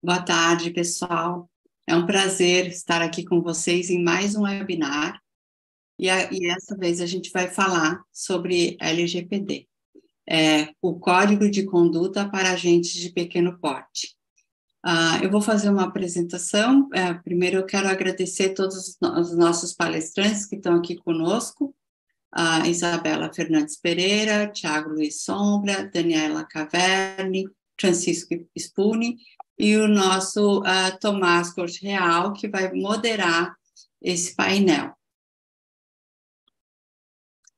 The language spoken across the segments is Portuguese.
Boa tarde, pessoal. É um prazer estar aqui com vocês em mais um webinar. E essa vez a gente vai falar sobre LGPD, o Código de Conduta para Agentes de Pequeno Porte. Eu vou fazer uma apresentação. Primeiro, eu quero agradecer todos os nossos palestrantes que estão aqui conosco: a Isabela Fernandes Pereira, Tiago Luiz Sombra, Daniela Caverne, Francisco Spuni e o nosso Tomás Corte Real, que vai moderar esse painel.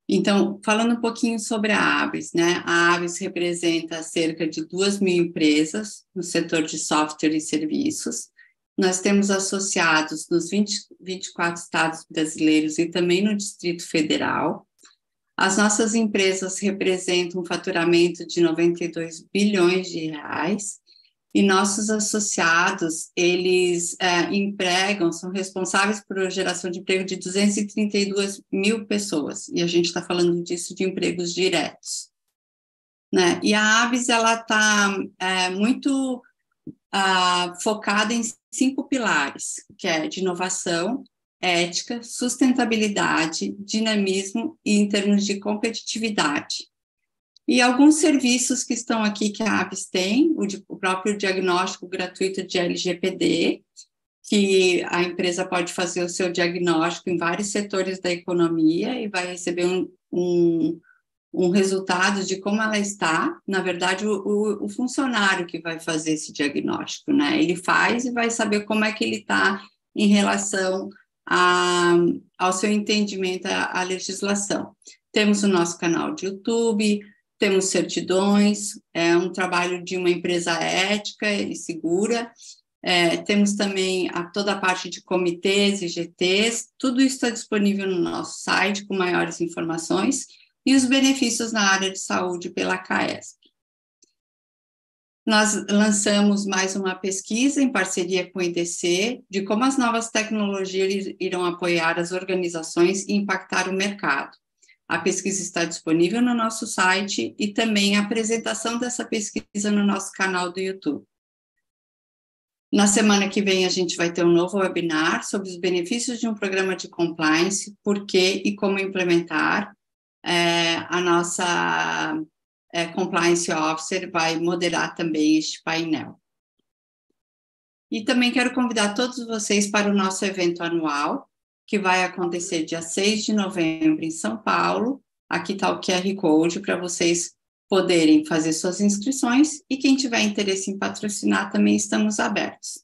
Então, falando um pouquinho sobre a ABS, né? A ABS representa cerca de 2.000 empresas no setor de software e serviços. Nós temos associados nos 24 estados brasileiros e também no Distrito Federal. As nossas empresas representam um faturamento de 92 bilhões de reais e nossos associados, eles empregam, são responsáveis por geração de emprego de 232 mil pessoas, e a gente está falando disso de empregos diretos, né? E a ABS, ela está muito focada em 5 pilares, que é de inovação, ética, sustentabilidade, dinamismo e em termos de competitividade. E alguns serviços que estão aqui que a ABS tem, o próprio diagnóstico gratuito de LGPD, que a empresa pode fazer o seu diagnóstico em vários setores da economia e vai receber um resultado de como ela está. Na verdade, o funcionário que vai fazer esse diagnóstico, né? Ele faz e vai saber como é que ele está em relação ao seu entendimento à legislação. Temos o nosso canal de YouTube, temos certidões, é um trabalho de uma empresa ética e segura. Temos também toda a parte de comitês e GTs, tudo isso está disponível no nosso site com maiores informações, e os benefícios na área de saúde pela CAESP. Nós lançamos mais uma pesquisa em parceria com o IDC de como as novas tecnologias irão apoiar as organizações e impactar o mercado. A pesquisa está disponível no nosso site e também a apresentação dessa pesquisa no nosso canal do YouTube. Na semana que vem, a gente vai ter um novo webinar sobre os benefícios de um programa de compliance, por que e como implementar. A nossa Compliance Officer vai moderar também este painel. E também quero convidar todos vocês para o nosso evento anual, que vai acontecer dia 6 de novembro em São Paulo. Aqui está o QR Code para vocês poderem fazer suas inscrições, e quem tiver interesse em patrocinar também estamos abertos.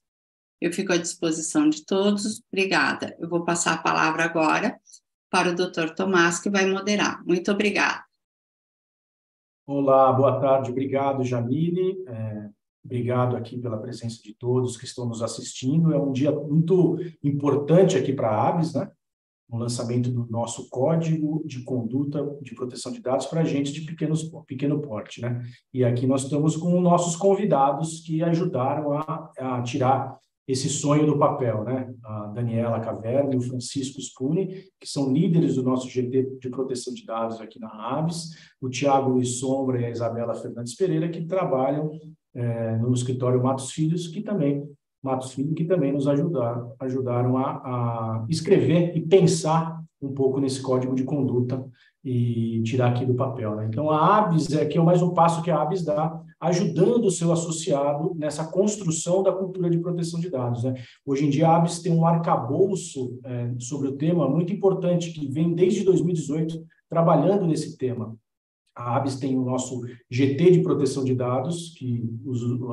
Eu fico à disposição de todos. Obrigada. Eu vou passar a palavra agora para o Dr. Tomás, que vai moderar. Muito obrigada. Olá, boa tarde. Obrigado, Jamile. Obrigado aqui pela presença de todos que estão nos assistindo. É um dia muito importante aqui para a ABS, né? O lançamento do nosso Código de Conduta de Proteção de Dados para agentes de pequeno porte, né? E aqui nós estamos com nossos convidados que ajudaram a tirar esse sonho do papel, né? A Daniela Caverne e o Francisco Spuni, que são líderes do nosso GT de proteção de dados aqui na ABS, o Tiago Luiz Sombra e a Isabela Fernandes Pereira, que trabalham no escritório Matos Filho, que também nos ajudaram a escrever e pensar um pouco nesse código de conduta e tirar aqui do papel, né? Então, a ABS aqui é mais um passo que a ABS dá, ajudando o seu associado nessa construção da cultura de proteção de dados, né? Hoje em dia, a ABS tem um arcabouço sobre o tema muito importante, que vem desde 2018 trabalhando nesse tema. A ABS tem o nosso GT de proteção de dados, que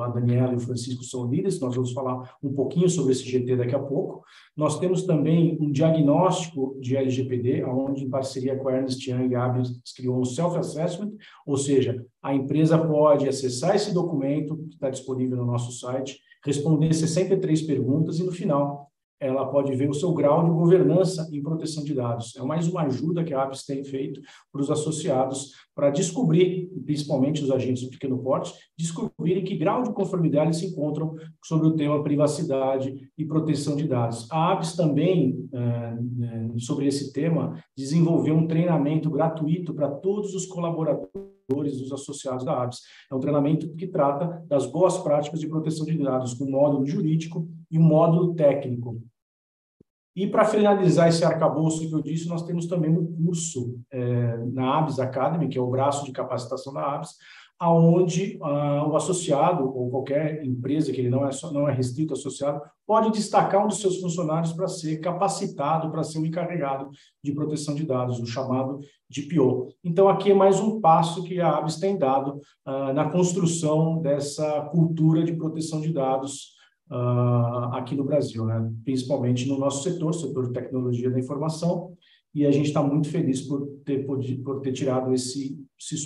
a Daniela e o Francisco são líderes, nós vamos falar um pouquinho sobre esse GT daqui a pouco. Nós temos também um diagnóstico de LGPD, onde, em parceria com a Ernst Young, a ABS criou um self-assessment, ou seja, a empresa pode acessar esse documento, que está disponível no nosso site, responder 63 perguntas, e no final ela pode ver o seu grau de governança em proteção de dados. É mais uma ajuda que a ABS tem feito para os associados para descobrir, principalmente os agentes de pequeno porte, descobrirem que grau de conformidade eles se encontram sobre o tema privacidade e proteção de dados. A ABS também, sobre esse tema, desenvolveu um treinamento gratuito para todos os colaboradores dos associados da ABS. É um treinamento que trata das boas práticas de proteção de dados, com módulo jurídico e um módulo técnico. E para finalizar esse arcabouço que eu disse, nós temos também um curso na ABS Academy, que é o braço de capacitação da ABS, aonde o associado ou qualquer empresa que ele não é restrito associado pode destacar um dos seus funcionários para ser capacitado, para ser o encarregado de proteção de dados, o chamado DPO. Então, aqui é mais um passo que a ABS tem dado na construção dessa cultura de proteção de dados aqui no Brasil, né? Principalmente no nosso setor de tecnologia da informação, e a gente está muito feliz por ter tirado esse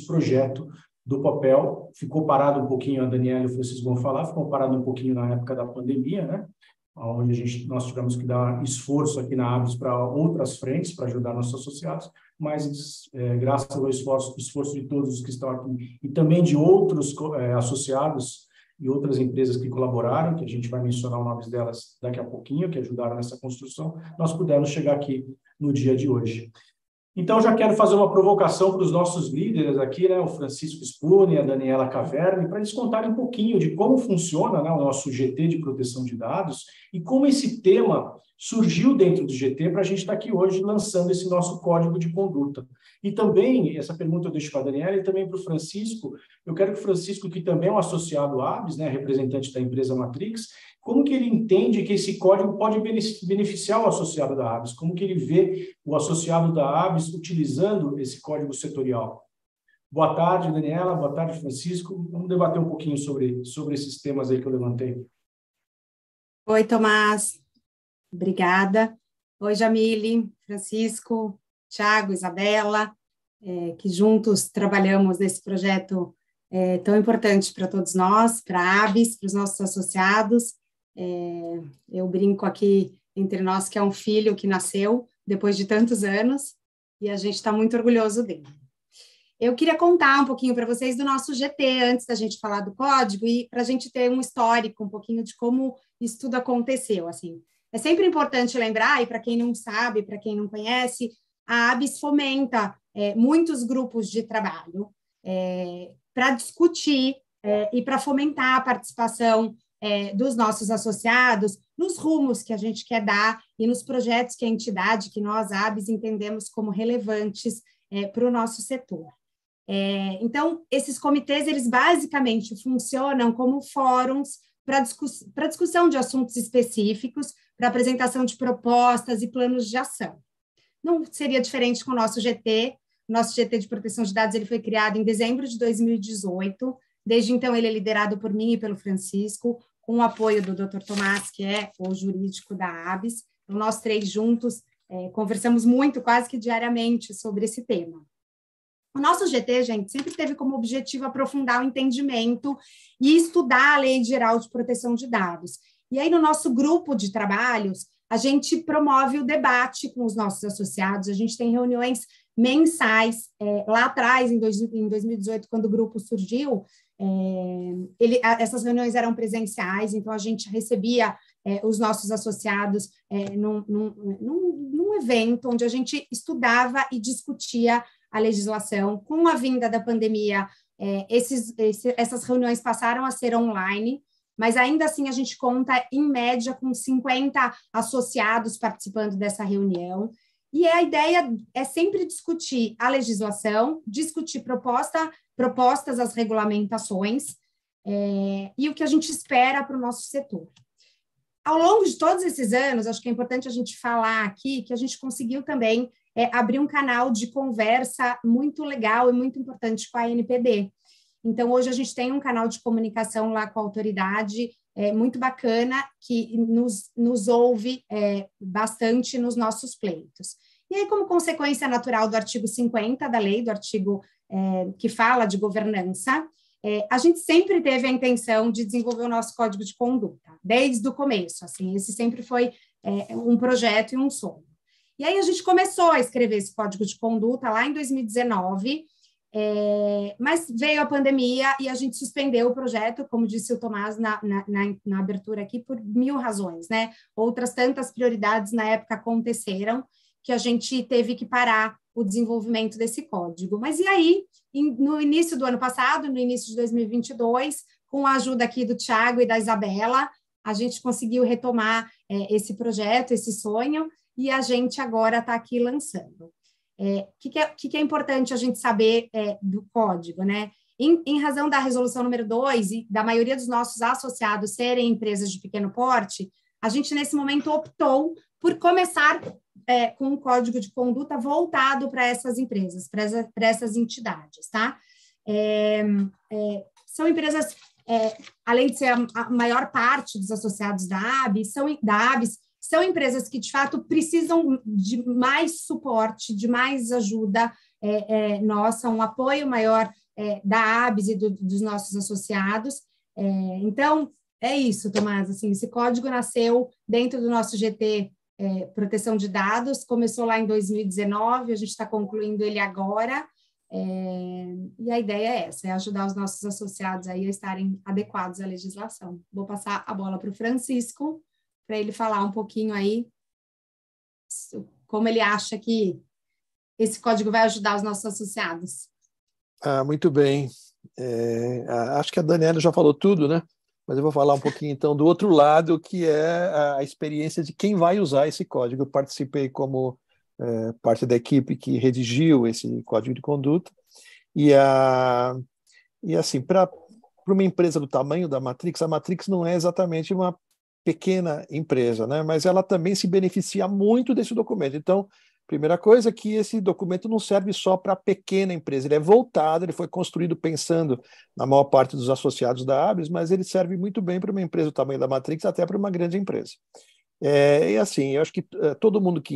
projeto do papel. Ficou parado um pouquinho, a Daniela e o Francisco vão falar, ficou parado um pouquinho na época da pandemia, né? Onde nós tivemos que dar esforço aqui na ABS para outras frentes, para ajudar nossos associados, mas graças ao esforço de todos os que estão aqui e também de outros associados e outras empresas que colaboraram, que a gente vai mencionar os nomes delas daqui a pouquinho, que ajudaram nessa construção, nós pudemos chegar aqui no dia de hoje. Então, já quero fazer uma provocação para os nossos líderes aqui, né, o Francisco Spune e a Daniela Caverne, para eles contarem um pouquinho de como funciona, né, o nosso GT de proteção de dados e como esse tema surgiu dentro do GT para a gente estar aqui hoje lançando esse nosso código de conduta. E também, essa pergunta eu deixo para a Daniela e também para o Francisco. Eu quero que o Francisco, que também é um associado à ABS, né, representante da empresa Matrix, como que ele entende que esse código pode beneficiar o associado da ABS? Como que ele vê o associado da ABS utilizando esse código setorial? Boa tarde, Daniela. Boa tarde, Francisco. Vamos debater um pouquinho sobre esses temas aí que eu levantei. Oi, Tomás. Obrigada. Oi, Jamile, Francisco, Thiago, Isabela, que juntos trabalhamos nesse projeto tão importante para todos nós, para a ABS, para os nossos associados. Eu brinco aqui entre nós que é um filho que nasceu depois de tantos anos e a gente está muito orgulhoso dele. Eu queria contar um pouquinho para vocês do nosso GT, antes da gente falar do código, e para a gente ter um histórico, um pouquinho de como isso tudo aconteceu. Assim, é sempre importante lembrar, e para quem não sabe, para quem não conhece, a ABS fomenta muitos grupos de trabalho para discutir e para fomentar a participação dos nossos associados nos rumos que a gente quer dar e nos projetos que a entidade, que nós, ABS, entendemos como relevantes para o nosso setor. Então, esses comitês, eles basicamente funcionam como fóruns para discussão de assuntos específicos, para apresentação de propostas e planos de ação. Não seria diferente com o nosso GT. O nosso GT de proteção de dados ele foi criado em dezembro de 2018. Desde então, ele é liderado por mim e pelo Francisco, com o apoio do Dr. Tomás, que é o jurídico da ABS. Então, nós três juntos conversamos muito, quase que diariamente, sobre esse tema. O nosso GT, gente, sempre teve como objetivo aprofundar o entendimento e estudar a Lei Geral de Proteção de Dados. E aí, no nosso grupo de trabalhos, a gente promove o debate com os nossos associados, a gente tem reuniões mensais. Lá atrás, em 2018, quando o grupo surgiu, essas reuniões eram presenciais, então a gente recebia os nossos associados num evento onde a gente estudava e discutia a legislação. Com a vinda da pandemia, essas reuniões passaram a ser online, mas ainda assim a gente conta, em média, com 50 associados participando dessa reunião. E a ideia é sempre discutir a legislação, discutir propostas às regulamentações e o que a gente espera para o nosso setor. Ao longo de todos esses anos, acho que é importante a gente falar aqui que a gente conseguiu também abrir um canal de conversa muito legal e muito importante com a ANPD. Então, hoje a gente tem um canal de comunicação lá com a autoridade muito bacana, que nos ouve bastante nos nossos pleitos. E aí, como consequência natural do artigo 50 da lei, do artigo que fala de governança, A gente sempre teve a intenção de desenvolver o nosso código de conduta, desde o começo, assim, esse sempre foi um projeto e um sonho. E aí a gente começou a escrever esse código de conduta lá em 2019, mas veio a pandemia e a gente suspendeu o projeto, como disse o Tomás na abertura aqui, por 1000 razões, né? Outras tantas prioridades na época aconteceram que a gente teve que parar o desenvolvimento desse código. Mas e aí, no início do ano passado, no início de 2022, com a ajuda aqui do Thiago e da Isabela, a gente conseguiu retomar esse projeto, esse sonho, e a gente agora está aqui lançando. Que é importante a gente saber do código, né? Em razão da resolução número 2 e da maioria dos nossos associados serem empresas de pequeno porte, a gente, nesse momento, optou por começar com um código de conduta voltado para essas empresas, para essas entidades, tá? São empresas, além de ser a maior parte dos associados da ABS, são empresas que, de fato, precisam de mais suporte, de mais ajuda nossa, um apoio maior da ABS e dos nossos associados. Então, é isso, Tomás, assim, esse código nasceu dentro do nosso GT Proteção de Dados, começou lá em 2019, a gente está concluindo ele agora, e a ideia é essa, é ajudar os nossos associados aí a estarem adequados à legislação. Vou passar a bola para o Francisco, para ele falar um pouquinho aí como ele acha que esse código vai ajudar os nossos associados. Muito bem. Acho que a Daniela já falou tudo, né? Mas eu vou falar um pouquinho, então, do outro lado, que é a experiência de quem vai usar esse código. Eu participei como parte da equipe que redigiu esse código de conduta. E assim, para uma empresa do tamanho da Matrix, a Matrix não é exatamente uma pequena empresa, né? Mas ela também se beneficia muito desse documento. Então, primeira coisa é que esse documento não serve só para pequena empresa, ele é voltado, ele foi construído pensando na maior parte dos associados da ABS, mas ele serve muito bem para uma empresa do tamanho da Matrix, até para uma grande empresa. E assim, eu acho que todo mundo que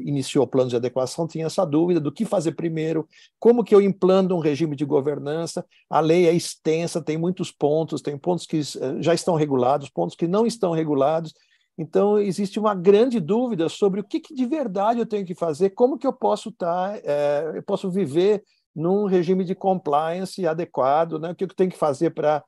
iniciou o plano de adequação tinha essa dúvida do que fazer primeiro, como que eu implanto um regime de governança. A lei é extensa, tem muitos pontos, tem pontos que já estão regulados, pontos que não estão regulados. Então, existe uma grande dúvida sobre o que de verdade eu tenho que fazer, como que eu posso eu posso viver num regime de compliance adequado, né? O que eu tenho que fazer para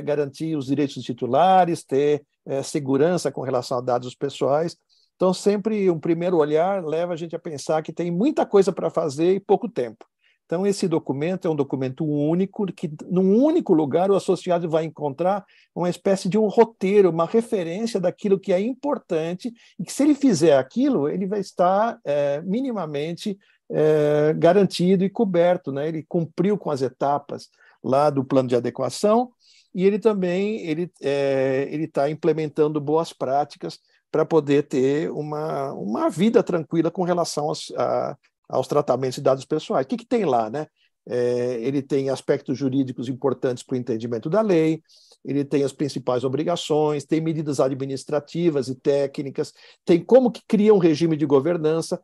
garantir os direitos dos titulares, ter segurança com relação a dados pessoais. Então, sempre um primeiro olhar leva a gente a pensar que tem muita coisa para fazer e pouco tempo. Então, esse documento é um documento único, que num único lugar o associado vai encontrar uma espécie de um roteiro, uma referência daquilo que é importante, e que se ele fizer aquilo, ele vai estar minimamente garantido e coberto, né? Ele cumpriu com as etapas lá do plano de adequação, e ele também ele está implementando boas práticas para poder ter uma vida tranquila com relação aos tratamentos de dados pessoais. O que tem lá, né? Ele tem aspectos jurídicos importantes para o entendimento da lei, ele tem as principais obrigações, tem medidas administrativas e técnicas, tem como que cria um regime de governança,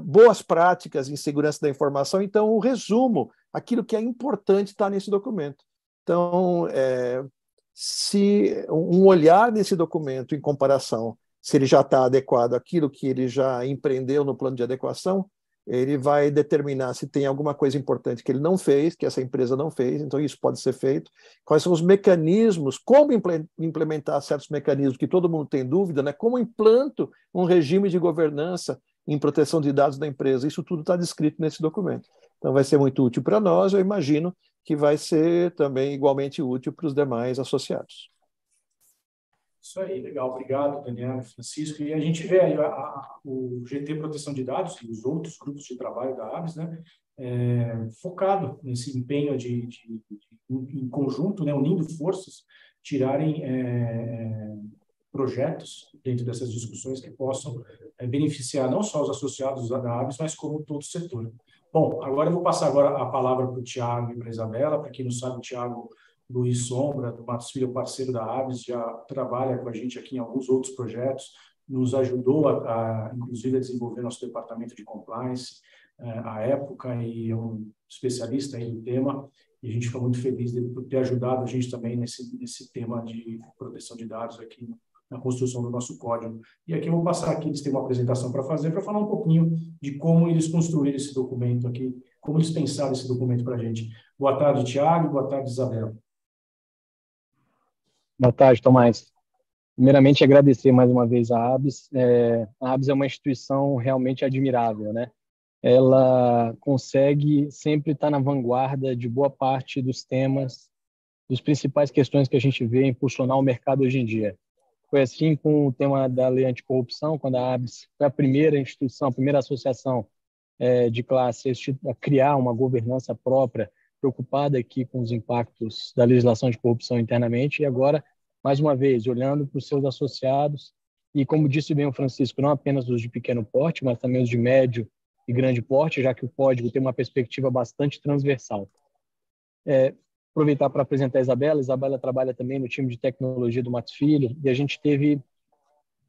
boas práticas em segurança da informação. Então, o resumo, aquilo que é importante está nesse documento. Então, se um olhar nesse documento em comparação, se ele já está adequado àquilo que ele já empreendeu no plano de adequação, ele vai determinar se tem alguma coisa importante que ele não fez, que essa empresa não fez, então isso pode ser feito. Quais são os mecanismos, como implementar certos mecanismos que todo mundo tem dúvida, né? Como implanto um regime de governança em proteção de dados da empresa. Isso tudo está descrito nesse documento. Então vai ser muito útil para nós, eu imagino que vai ser também igualmente útil para os demais associados. Isso aí, legal. Obrigado, Daniel e Francisco. E a gente vê aí o GT Proteção de Dados e os outros grupos de trabalho da ABS, né, focado nesse empenho em conjunto, né, unindo forças, tirarem projetos dentro dessas discussões que possam beneficiar não só os associados da ABS, mas como todo o setor. Bom, agora eu vou passar a palavra para o Thiago e para a Isabela. Para quem não sabe, o Thiago Luiz Sombra, do Matos Filho, parceiro da ABS, já trabalha com a gente aqui em alguns outros projetos, nos ajudou inclusive, a desenvolver nosso departamento de compliance à época, e é um especialista aí no tema. e a gente fica muito feliz dele por ter ajudado a gente também nesse tema de proteção de dados aqui na construção do nosso código. E aqui eu vou passar aqui, eles têm uma apresentação para fazer, para falar um pouquinho de como eles construíram esse documento aqui, como eles pensaram esse documento para a gente. Boa tarde, Thiago, boa tarde, Isabela. Boa tarde, Tomás. Primeiramente, agradecer mais uma vez a ABS. A ABS é uma instituição realmente admirável, né? Ela consegue sempre estar na vanguarda de boa parte dos temas, dos principais questões que a gente vê impulsionar o mercado hoje em dia. Foi assim com o tema da lei anticorrupção, quando a ABS foi a primeira instituição, a primeira associação de classe a criar uma governança própria, preocupada aqui com os impactos da legislação de corrupção internamente, e agora, mais uma vez, olhando para os seus associados, e como disse bem o Francisco, não apenas os de pequeno porte, mas também os de médio e grande porte, já que o código tem uma perspectiva bastante transversal. Aproveitar para apresentar a Isabela. Isabela trabalha também no time de tecnologia do Matos Filho, e a gente teve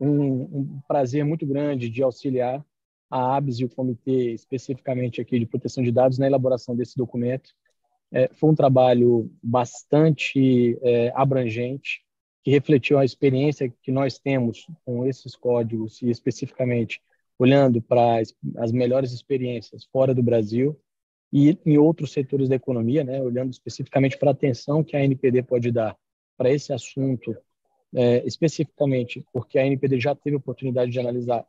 um prazer muito grande de auxiliar a ABS e o comitê, especificamente aqui de proteção de dados, na elaboração desse documento. Foi um trabalho bastante abrangente, que refletiu a experiência que nós temos com esses códigos e, especificamente, olhando para as melhores experiências fora do Brasil e em outros setores da economia, né, olhando especificamente para a atenção que a ANPD pode dar para esse assunto, especificamente porque a ANPD já teve a oportunidade de analisar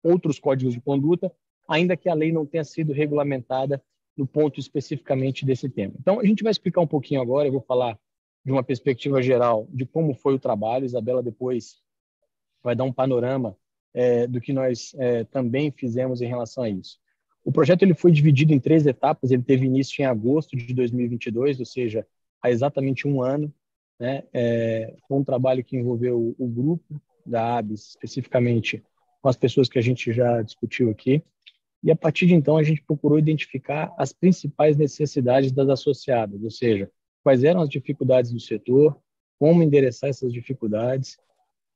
outros códigos de conduta, ainda que a lei não tenha sido regulamentada no ponto especificamente desse tema. Então, a gente vai explicar um pouquinho agora, eu vou falar de uma perspectiva geral de como foi o trabalho. Isabela depois vai dar um panorama do que nós também fizemos em relação a isso. O projeto ele foi dividido em 3 etapas, ele teve início em agosto de 2022, ou seja, há exatamente um ano, né? Foi um trabalho que envolveu o grupo da ABS, especificamente com as pessoas que a gente já discutiu aqui, e a partir de então a gente procurou identificar as principais necessidades das associadas, ou seja, quais eram as dificuldades do setor, como endereçar essas dificuldades,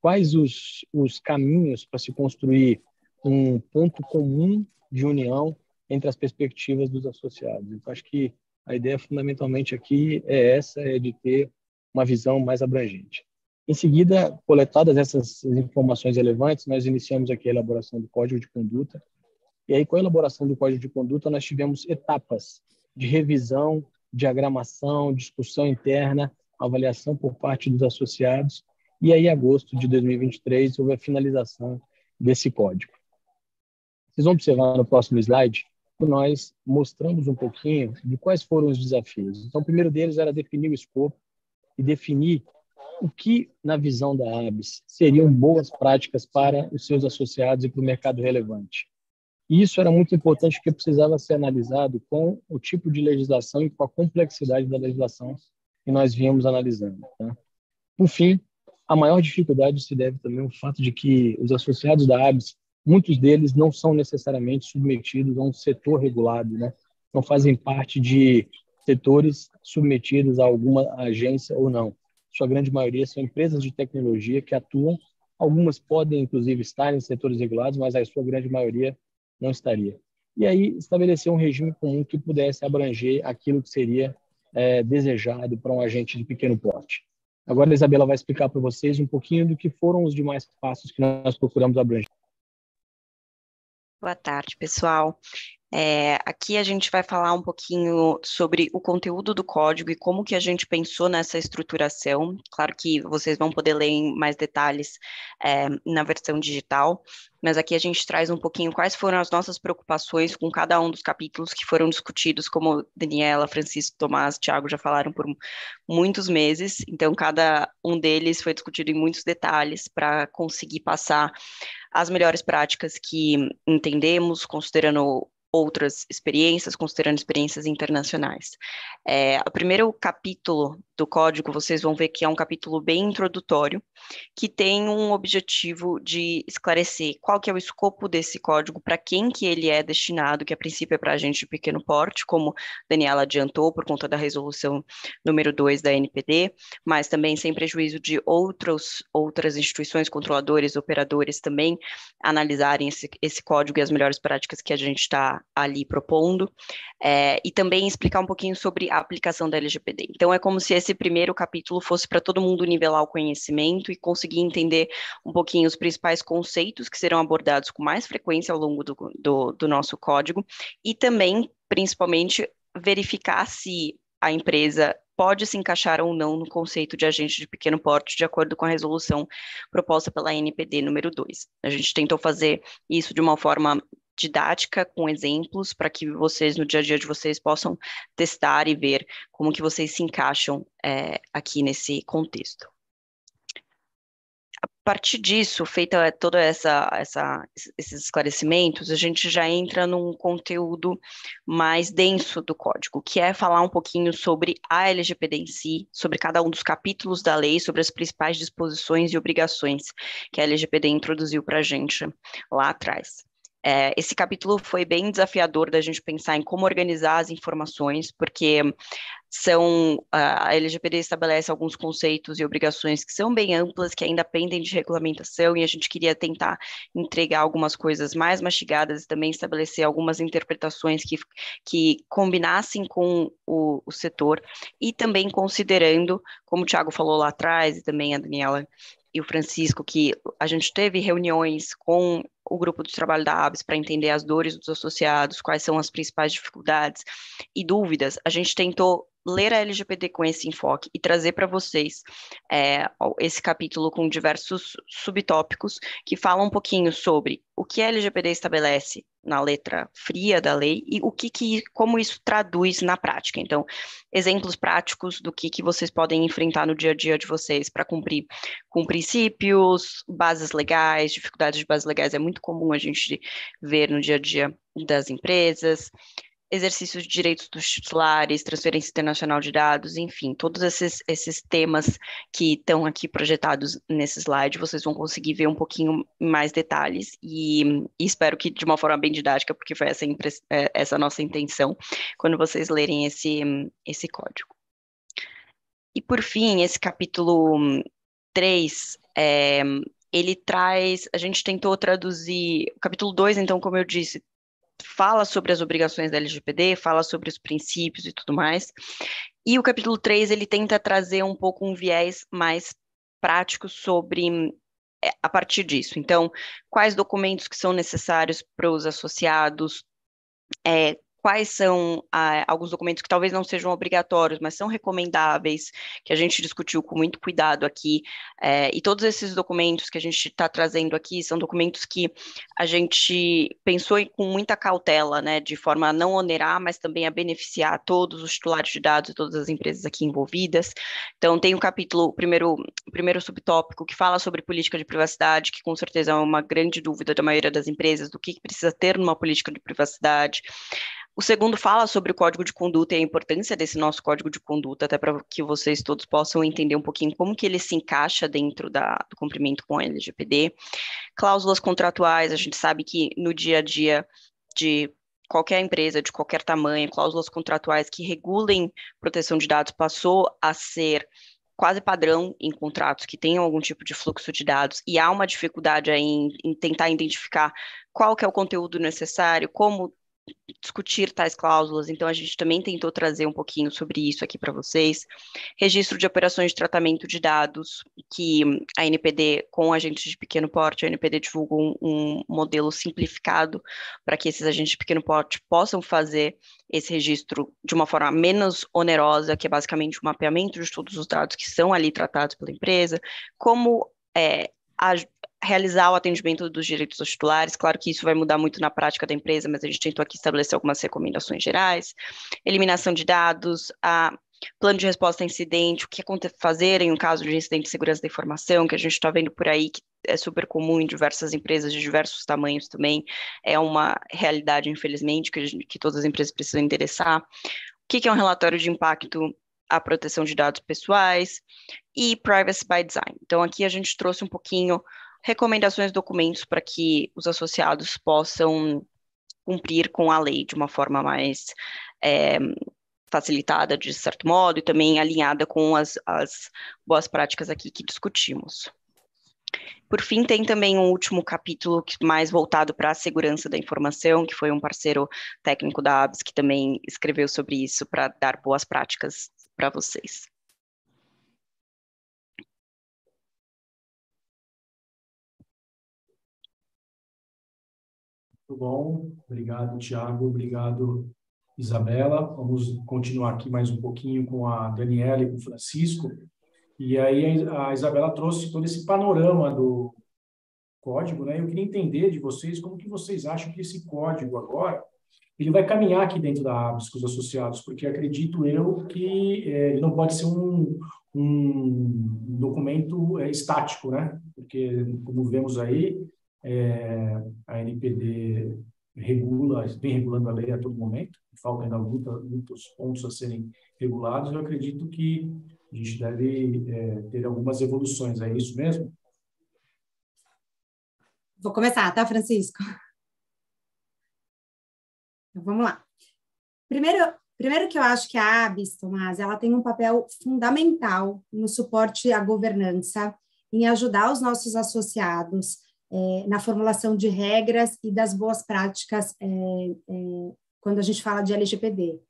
quais os caminhos para se construir um ponto comum de união entre as perspectivas dos associados. Então, acho que a ideia fundamentalmente aqui é de ter uma visão mais abrangente. Em seguida, coletadas essas informações relevantes, nós iniciamos aqui a elaboração do Código de Conduta. E aí, com a elaboração do Código de Conduta, nós tivemos etapas de revisão, diagramação, discussão interna, avaliação por parte dos associados. E aí, em agosto de 2023, houve a finalização desse código. Vocês vão observar no próximo slide que nós mostramos um pouquinho de quais foram os desafios. Então, o primeiro deles era definir o escopo e definir o que, na visão da ABS, seriam boas práticas para os seus associados e para o mercado relevante. E isso era muito importante porque precisava ser analisado com o tipo de legislação e com a complexidade da legislação que nós vínhamos analisando. Tá? Por fim, a maior dificuldade se deve também ao fato de que os associados da ABS, muitos deles não são necessariamente submetidos a um setor regulado, né? Não fazem parte de setores submetidos a alguma agência ou não. Sua grande maioria são empresas de tecnologia que atuam, algumas podem, inclusive, estar em setores regulados, mas a sua grande maioria não estaria. E aí, estabelecer um regime comum que pudesse abranger aquilo que seria desejado para um agente de pequeno porte. Agora, a Isabela vai explicar para vocês um pouquinho do que foram os demais passos que nós procuramos abranger. Boa tarde, pessoal. Aqui a gente vai falar um pouquinho sobre o conteúdo do código e como que a gente pensou nessa estruturação. Claro que vocês vão poder ler em mais detalhes na versão digital, mas aqui a gente traz um pouquinho quais foram as nossas preocupações com cada um dos capítulos que foram discutidos, como Daniela, Francisco, Tomás, Thiago já falaram por muitos meses. Então, cada um deles foi discutido em muitos detalhes para conseguir passar as melhores práticas que entendemos, considerando outras experiências, considerando experiências internacionais. O primeiro capítulo do código, vocês vão ver que é um capítulo bem introdutório, que tem um objetivo de esclarecer qual que é o escopo desse código, para quem que ele é destinado, que a princípio é para agente de pequeno porte, como a Daniela adiantou, por conta da resolução número 2 da NPD, mas também sem prejuízo de outras instituições, controladores, operadores também analisarem esse código e as melhores práticas que a gente está ali propondo, e também explicar um pouquinho sobre a aplicação da LGPD. Então, é como se esse primeiro capítulo fosse para todo mundo nivelar o conhecimento e conseguir entender um pouquinho os principais conceitos que serão abordados com mais frequência ao longo do nosso código, e também, principalmente, verificar se a empresa pode se encaixar ou não no conceito de agente de pequeno porte, de acordo com a resolução proposta pela NPD número 2. A gente tentou fazer isso de uma forma didática, com exemplos, para que vocês, no dia a dia de vocês, possam testar e ver como que vocês se encaixam aqui nesse contexto. A partir disso, feita toda esses esclarecimentos, a gente já entra num conteúdo mais denso do código, que é falar um pouquinho sobre a LGPD em si, sobre cada um dos capítulos da lei, sobre as principais disposições e obrigações que a LGPD introduziu para a gente lá atrás. Esse capítulo foi bem desafiador da gente pensar em como organizar as informações, porque a LGPD estabelece alguns conceitos e obrigações que são bem amplas, que ainda pendem de regulamentação, e a gente queria tentar entregar algumas coisas mais mastigadas e também estabelecer algumas interpretações que combinassem com o setor, e também considerando, como o Thiago falou lá atrás, e também a Daniela e o Francisco, que a gente teve reuniões com o grupo de trabalho da ABS para entender as dores dos associados, quais são as principais dificuldades e dúvidas. A gente tentou ler a LGPD com esse enfoque e trazer para vocês esse capítulo com diversos subtópicos que falam um pouquinho sobre o que a LGPD estabelece na letra fria da lei e como isso traduz na prática. Então, exemplos práticos do que vocês podem enfrentar no dia a dia de vocês para cumprir com princípios, bases legais, dificuldades de bases legais é muito comum a gente ver no dia a dia das empresas, exercícios de direitos dos titulares, transferência internacional de dados, enfim, todos esses temas que estão aqui projetados nesse slide, vocês vão conseguir ver um pouquinho mais detalhes, e espero que de uma forma bem didática, porque foi essa a nossa intenção, quando vocês lerem esse código. E por fim, esse capítulo 3, ele traz, a gente tentou traduzir, o capítulo 2, então, como eu disse, fala sobre as obrigações da LGPD, fala sobre os princípios e tudo mais, e o capítulo 3, ele tenta trazer um pouco um viés mais prático sobre, a partir disso. Então, quais documentos que são necessários para os associados, quais são alguns documentos que talvez não sejam obrigatórios, mas são recomendáveis, que a gente discutiu com muito cuidado aqui, e todos esses documentos que a gente está trazendo aqui são documentos que a gente pensou com muita cautela, né, de forma a não onerar, mas também a beneficiar todos os titulares de dados e todas as empresas aqui envolvidas. Então, tem um capítulo, o primeiro subtópico, que fala sobre política de privacidade, que com certeza é uma grande dúvida da maioria das empresas, do que precisa ter numa política de privacidade. O segundo fala sobre o código de conduta e a importância desse nosso código de conduta, até para que vocês todos possam entender um pouquinho como que ele se encaixa dentro do cumprimento com a LGPD. Cláusulas contratuais, a gente sabe que no dia a dia de qualquer empresa, de qualquer tamanho, cláusulas contratuais que regulem proteção de dados passou a ser quase padrão em contratos que tenham algum tipo de fluxo de dados, e há uma dificuldade aí em tentar identificar qual que é o conteúdo necessário, como discutir tais cláusulas. Então a gente também tentou trazer um pouquinho sobre isso aqui para vocês. Registro de operações de tratamento de dados, que a NPD, com agentes de pequeno porte, a NPD divulga um modelo simplificado para que esses agentes de pequeno porte possam fazer esse registro de uma forma menos onerosa, que é basicamente o mapeamento de todos os dados que são ali tratados pela empresa, como realizar o atendimento dos direitos dos titulares. Claro que isso vai mudar muito na prática da empresa, mas a gente tentou aqui estabelecer algumas recomendações gerais. Eliminação de dados, plano de resposta a incidente, o que fazer em um caso de incidente de segurança da informação, que a gente está vendo por aí, que é super comum em diversas empresas de diversos tamanhos também, é uma realidade, infelizmente, que todas as empresas precisam endereçar. O que é um relatório de impacto a proteção de dados pessoais e privacy by design. Então, aqui a gente trouxe um pouquinho recomendações de documentos para que os associados possam cumprir com a lei de uma forma mais facilitada, de certo modo, e também alinhada com as boas práticas aqui que discutimos. Por fim, tem também um último capítulo mais voltado para a segurança da informação, que foi um parceiro técnico da ABS que também escreveu sobre isso para dar boas práticas para vocês. Muito bom, obrigado, Thiago, obrigado, Isabela. Vamos continuar aqui mais um pouquinho com a Daniela e com o Francisco. E aí a Isabela trouxe todo esse panorama do código, né? Eu queria entender de vocês como que vocês acham que esse código agora ele vai caminhar aqui dentro da ABS com os associados, porque acredito eu que ele não pode ser um documento estático, né? Porque, como vemos aí, a NPD vem regulando a lei a todo momento, falta ainda muitos pontos a serem regulados. Eu acredito que a gente deve ter algumas evoluções, é isso mesmo? Vou começar, tá, Francisco? Então, vamos lá. Primeiro que eu acho que a ABS, Tomás, ela tem um papel fundamental no suporte à governança, em ajudar os nossos associados na formulação de regras e das boas práticas quando a gente fala de LGPD.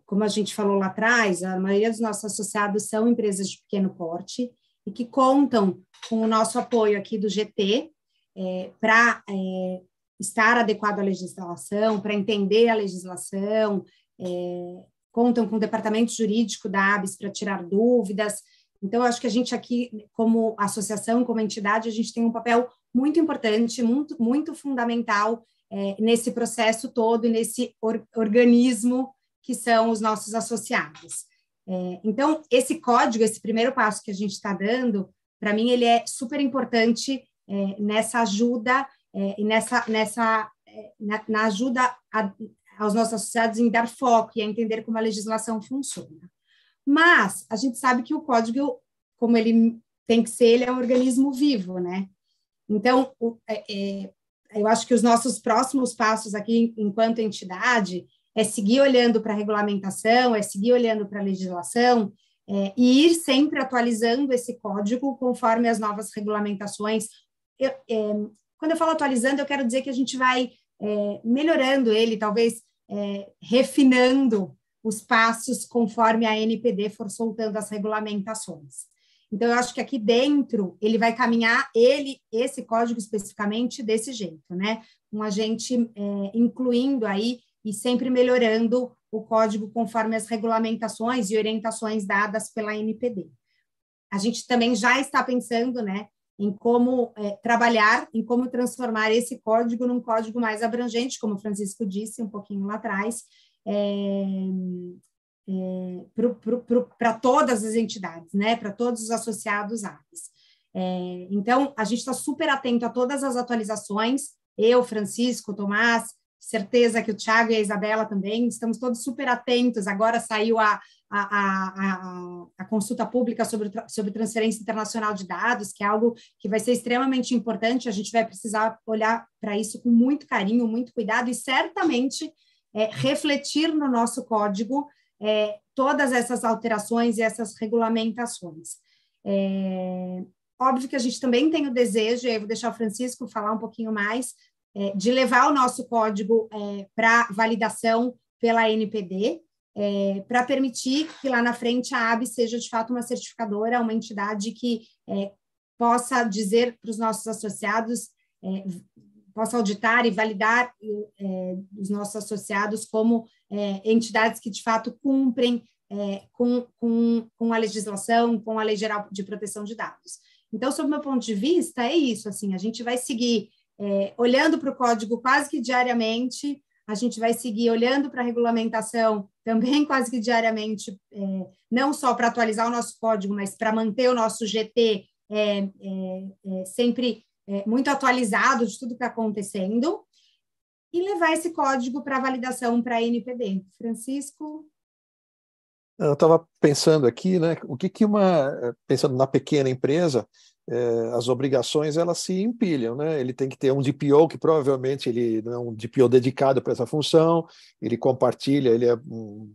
Como a gente falou lá atrás, a maioria dos nossos associados são empresas de pequeno porte e que contam com o nosso apoio aqui do GT para estar adequado à legislação, para entender a legislação, contam com o departamento jurídico da ABS para tirar dúvidas. Então, eu acho que a gente aqui, como associação, como entidade, a gente tem um papel muito importante, muito, muito fundamental nesse processo todo e nesse organismo que são os nossos associados. Então, esse código, esse primeiro passo que a gente está dando, para mim, ele é super importante nessa ajuda e na ajuda aos nossos associados em dar foco e a entender como a legislação funciona. Mas a gente sabe que o código, como ele tem que ser, ele é um organismo vivo, né? Então, eu acho que os nossos próximos passos aqui, enquanto entidade, é seguir olhando para a regulamentação, é seguir olhando para a legislação e ir sempre atualizando esse código conforme as novas regulamentações. Quando eu falo atualizando, eu quero dizer que a gente vai melhorando ele, talvez refinando os passos conforme a NPD for soltando as regulamentações. Então, eu acho que aqui dentro ele vai caminhar, esse código especificamente, desse jeito, né? A gente incluindo aí e sempre melhorando o código conforme as regulamentações e orientações dadas pela NPD. A gente também já está pensando, né, em como trabalhar, em como transformar esse código num código mais abrangente, como o Francisco disse um pouquinho lá atrás, para todas as entidades, né, para todos os associados ABS. Então, a gente está super atento a todas as atualizações, eu, Francisco, Tomás, certeza que o Thiago e a Isabela também, estamos todos super atentos. Agora saiu a consulta pública sobre transferência internacional de dados, que é algo que vai ser extremamente importante, a gente vai precisar olhar para isso com muito carinho, muito cuidado e certamente refletir no nosso código todas essas alterações e essas regulamentações. Óbvio que a gente também tem o desejo, e aí eu vou deixar o Francisco falar um pouquinho mais, de levar o nosso código para validação pela NPD, para permitir que lá na frente a ABS seja de fato uma certificadora, uma entidade que possa dizer para os nossos associados, possa auditar e validar os nossos associados como entidades que de fato cumprem com a legislação, com a Lei Geral de Proteção de Dados. Então, sob o meu ponto de vista, é isso, assim, a gente vai seguir olhando para o código quase que diariamente, a gente vai seguir olhando para a regulamentação também quase que diariamente, não só para atualizar o nosso código, mas para manter o nosso GT sempre muito atualizado de tudo que está acontecendo, e levar esse código para validação para a NPD. Francisco? Eu estava pensando aqui, né, pensando na pequena empresa, as obrigações elas se empilham, né? Ele tem que ter um DPO que provavelmente ele não é um DPO dedicado para essa função, ele compartilha, ele é um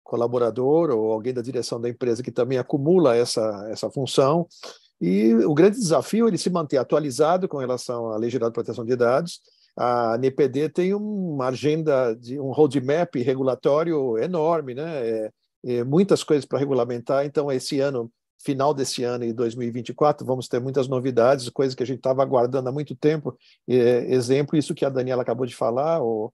colaborador ou alguém da direção da empresa que também acumula essa função. E o grande desafio é ele se manter atualizado com relação à Lei Geral de Proteção de Dados. A NPD tem uma agenda, um roadmap regulatório enorme, né? Muitas coisas para regulamentar. Então, esse ano, final desse ano e 2024, vamos ter muitas novidades, coisas que a gente estava aguardando há muito tempo. Exemplo, isso que a Daniela acabou de falar, o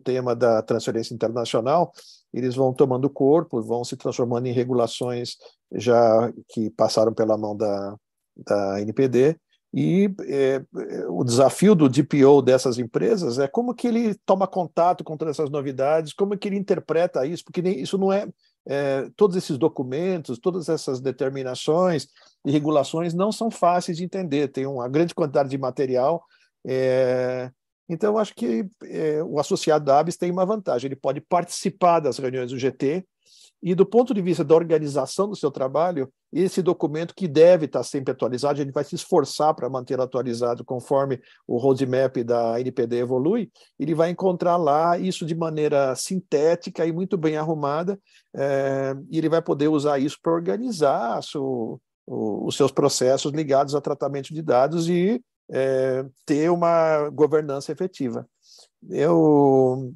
tema da transferência internacional, eles vão tomando corpo, vão se transformando em regulações já que passaram pela mão da NPD, e o desafio do DPO dessas empresas é como que ele toma contato com todas essas novidades, como que ele interpreta isso, porque isso não todos esses documentos, todas essas determinações e regulações não são fáceis de entender, tem uma grande quantidade de material, então eu acho que o associado da ABS tem uma vantagem, ele pode participar das reuniões do GT, e do ponto de vista da organização do seu trabalho, esse documento que deve estar sempre atualizado, a gente vai se esforçar para manter atualizado conforme o roadmap da NPD evolui, ele vai encontrar lá isso de maneira sintética e muito bem arrumada, e ele vai poder usar isso para organizar os seus processos ligados a tratamento de dados e ter uma governança efetiva. Eu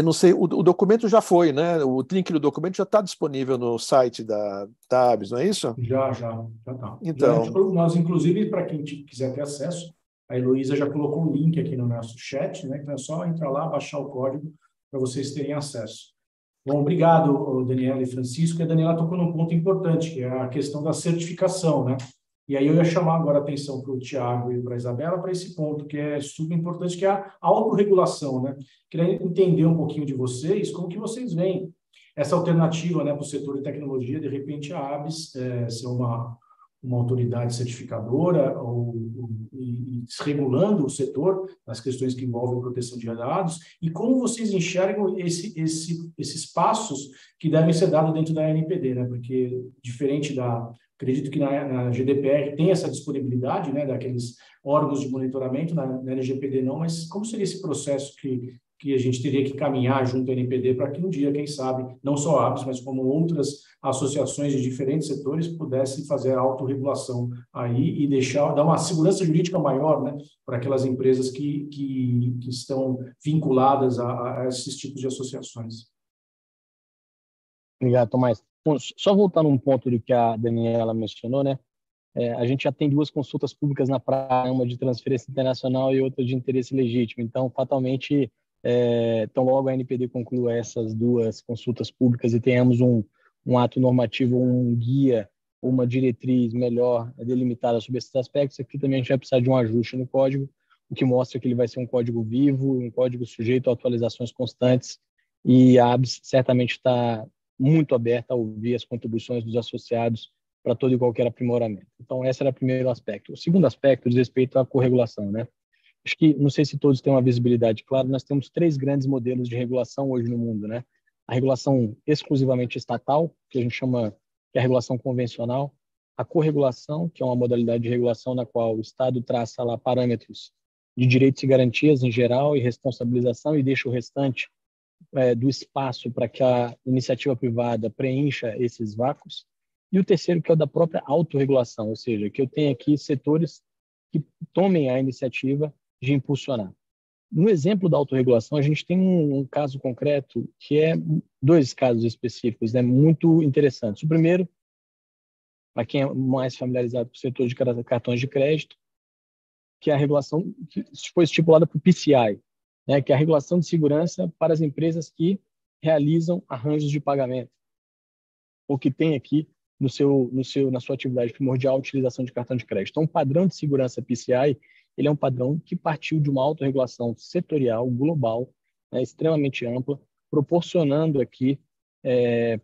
não sei, o documento já foi, né? O link do documento já está disponível no site da ABS, não é isso? Já está. Então, Nós, inclusive, para quem quiser ter acesso, a Heloísa já colocou um link aqui no nosso chat, né? Então é só entrar lá, baixar o código para vocês terem acesso. Bom, obrigado, Daniela e Francisco. E a Daniela tocou num ponto importante, que é a questão da certificação, né? E aí eu ia chamar agora a atenção para o Tiago e para a Isabela para esse ponto, que é super importante, que é a autorregulação, né? Queria entender um pouquinho de vocês, como que vocês veem essa alternativa, né, para o setor de tecnologia, de repente a ABS ser uma autoridade certificadora e regulando o setor nas questões que envolvem proteção de dados, e como vocês enxergam esses passos que devem ser dados dentro da NPD, né? Porque diferente acredito que na GDPR tem essa disponibilidade, né, daqueles órgãos de monitoramento, na LGPD não, mas como seria esse processo que a gente teria que caminhar junto à NPD para que um dia, quem sabe, não só a ABS, mas como outras associações de diferentes setores pudessem fazer a autorregulação aí e dar uma segurança jurídica maior, né, para aquelas empresas que estão vinculadas a esses tipos de associações. Obrigado, Tomás. Bom, só voltar num ponto do que a Daniela mencionou, né? A gente já tem 2 consultas públicas na praia, uma de transferência internacional e outra de interesse legítimo. Então, fatalmente, tão logo a NPD conclua essas 2 consultas públicas e tenhamos um ato normativo, um guia, uma diretriz melhor delimitada sobre esses aspectos, aqui também a gente vai precisar de um ajuste no código, o que mostra que ele vai ser um código vivo, um código sujeito a atualizações constantes, e a ABS certamente está muito aberta a ouvir as contribuições dos associados para todo e qualquer aprimoramento. Então, esse era o primeiro aspecto. O segundo aspecto diz respeito à corregulação, né? Acho que, não sei se todos têm uma visibilidade clara, nós temos 3 grandes modelos de regulação hoje no mundo, né? A regulação exclusivamente estatal, que a gente chama que é a regulação convencional, a corregulação, que é uma modalidade de regulação na qual o Estado traça lá parâmetros de direitos e garantias em geral e responsabilização e deixa o restante do espaço para que a iniciativa privada preencha esses vácuos. E o terceiro, que é o da própria autorregulação, ou seja, que eu tenho aqui setores que tomem a iniciativa de impulsionar. No exemplo da autorregulação, a gente tem um caso concreto que é 2 casos específicos, né, muito interessantes. O primeiro, para quem é mais familiarizado com o setor de cartões de crédito, que é a regulação que foi estipulada por PCI, né, que é a regulação de segurança para as empresas que realizam arranjos de pagamento, ou que tem aqui na sua atividade primordial a utilização de cartão de crédito. Então, o padrão de segurança PCI, ele é um padrão que partiu de uma autorregulação setorial, global, né, extremamente ampla, proporcionando aqui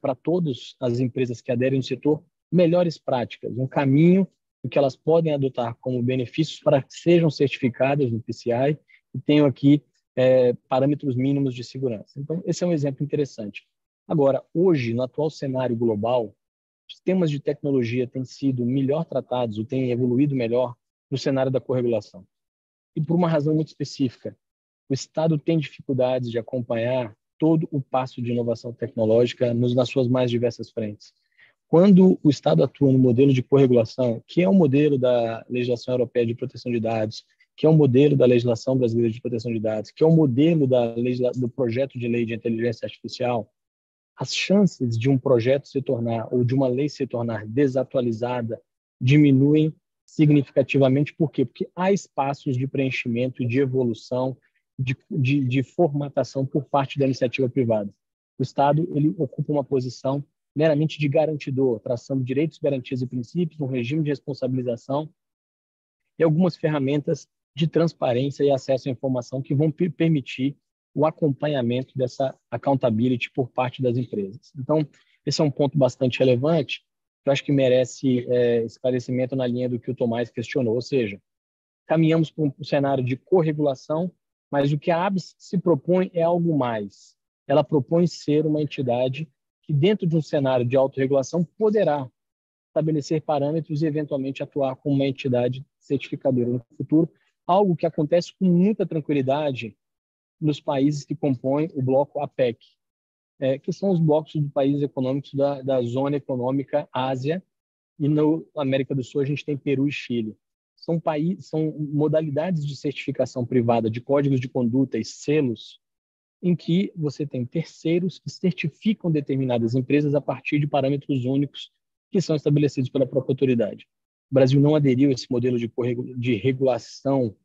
para todas as empresas que aderem no setor melhores práticas, um caminho que elas podem adotar como benefícios para que sejam certificadas no PCI e tenham aqui parâmetros mínimos de segurança. Então, esse é um exemplo interessante. Agora, hoje, no atual cenário global, os temas de tecnologia têm sido melhor tratados, ou têm evoluído melhor no cenário da corregulação. E por uma razão muito específica. O Estado tem dificuldades de acompanhar todo o passo de inovação tecnológica nas suas mais diversas frentes. Quando o Estado atua no modelo de corregulação, que é o modelo da legislação europeia de proteção de dados, que é o modelo da legislação brasileira de proteção de dados, que é o modelo do projeto de lei de inteligência artificial, as chances de um projeto se tornar, ou de uma lei se tornar desatualizada, diminuem significativamente. Por quê? Porque há espaços de preenchimento, de evolução, de formatação por parte da iniciativa privada. O Estado ele ocupa uma posição meramente de garantidor, traçando direitos, garantias e princípios, um regime de responsabilização e algumas ferramentas de transparência e acesso à informação que vão permitir o acompanhamento dessa accountability por parte das empresas. Então, esse é um ponto bastante relevante, que eu acho que merece esclarecimento na linha do que o Tomás questionou, ou seja, caminhamos para um cenário de corregulação, mas o que a ABS se propõe é algo mais. Ela propõe ser uma entidade que, dentro de um cenário de autorregulação, poderá estabelecer parâmetros e, eventualmente, atuar como uma entidade certificadora no futuro, algo que acontece com muita tranquilidade nos países que compõem o bloco APEC, que são os blocos de países econômicos da Zona Econômica Ásia, e na América do Sul a gente tem Peru e Chile. São modalidades de certificação privada de códigos de conduta e selos em que você tem terceiros que certificam determinadas empresas a partir de parâmetros únicos que são estabelecidos pela própria autoridade. O Brasil não aderiu a esse modelo de regulação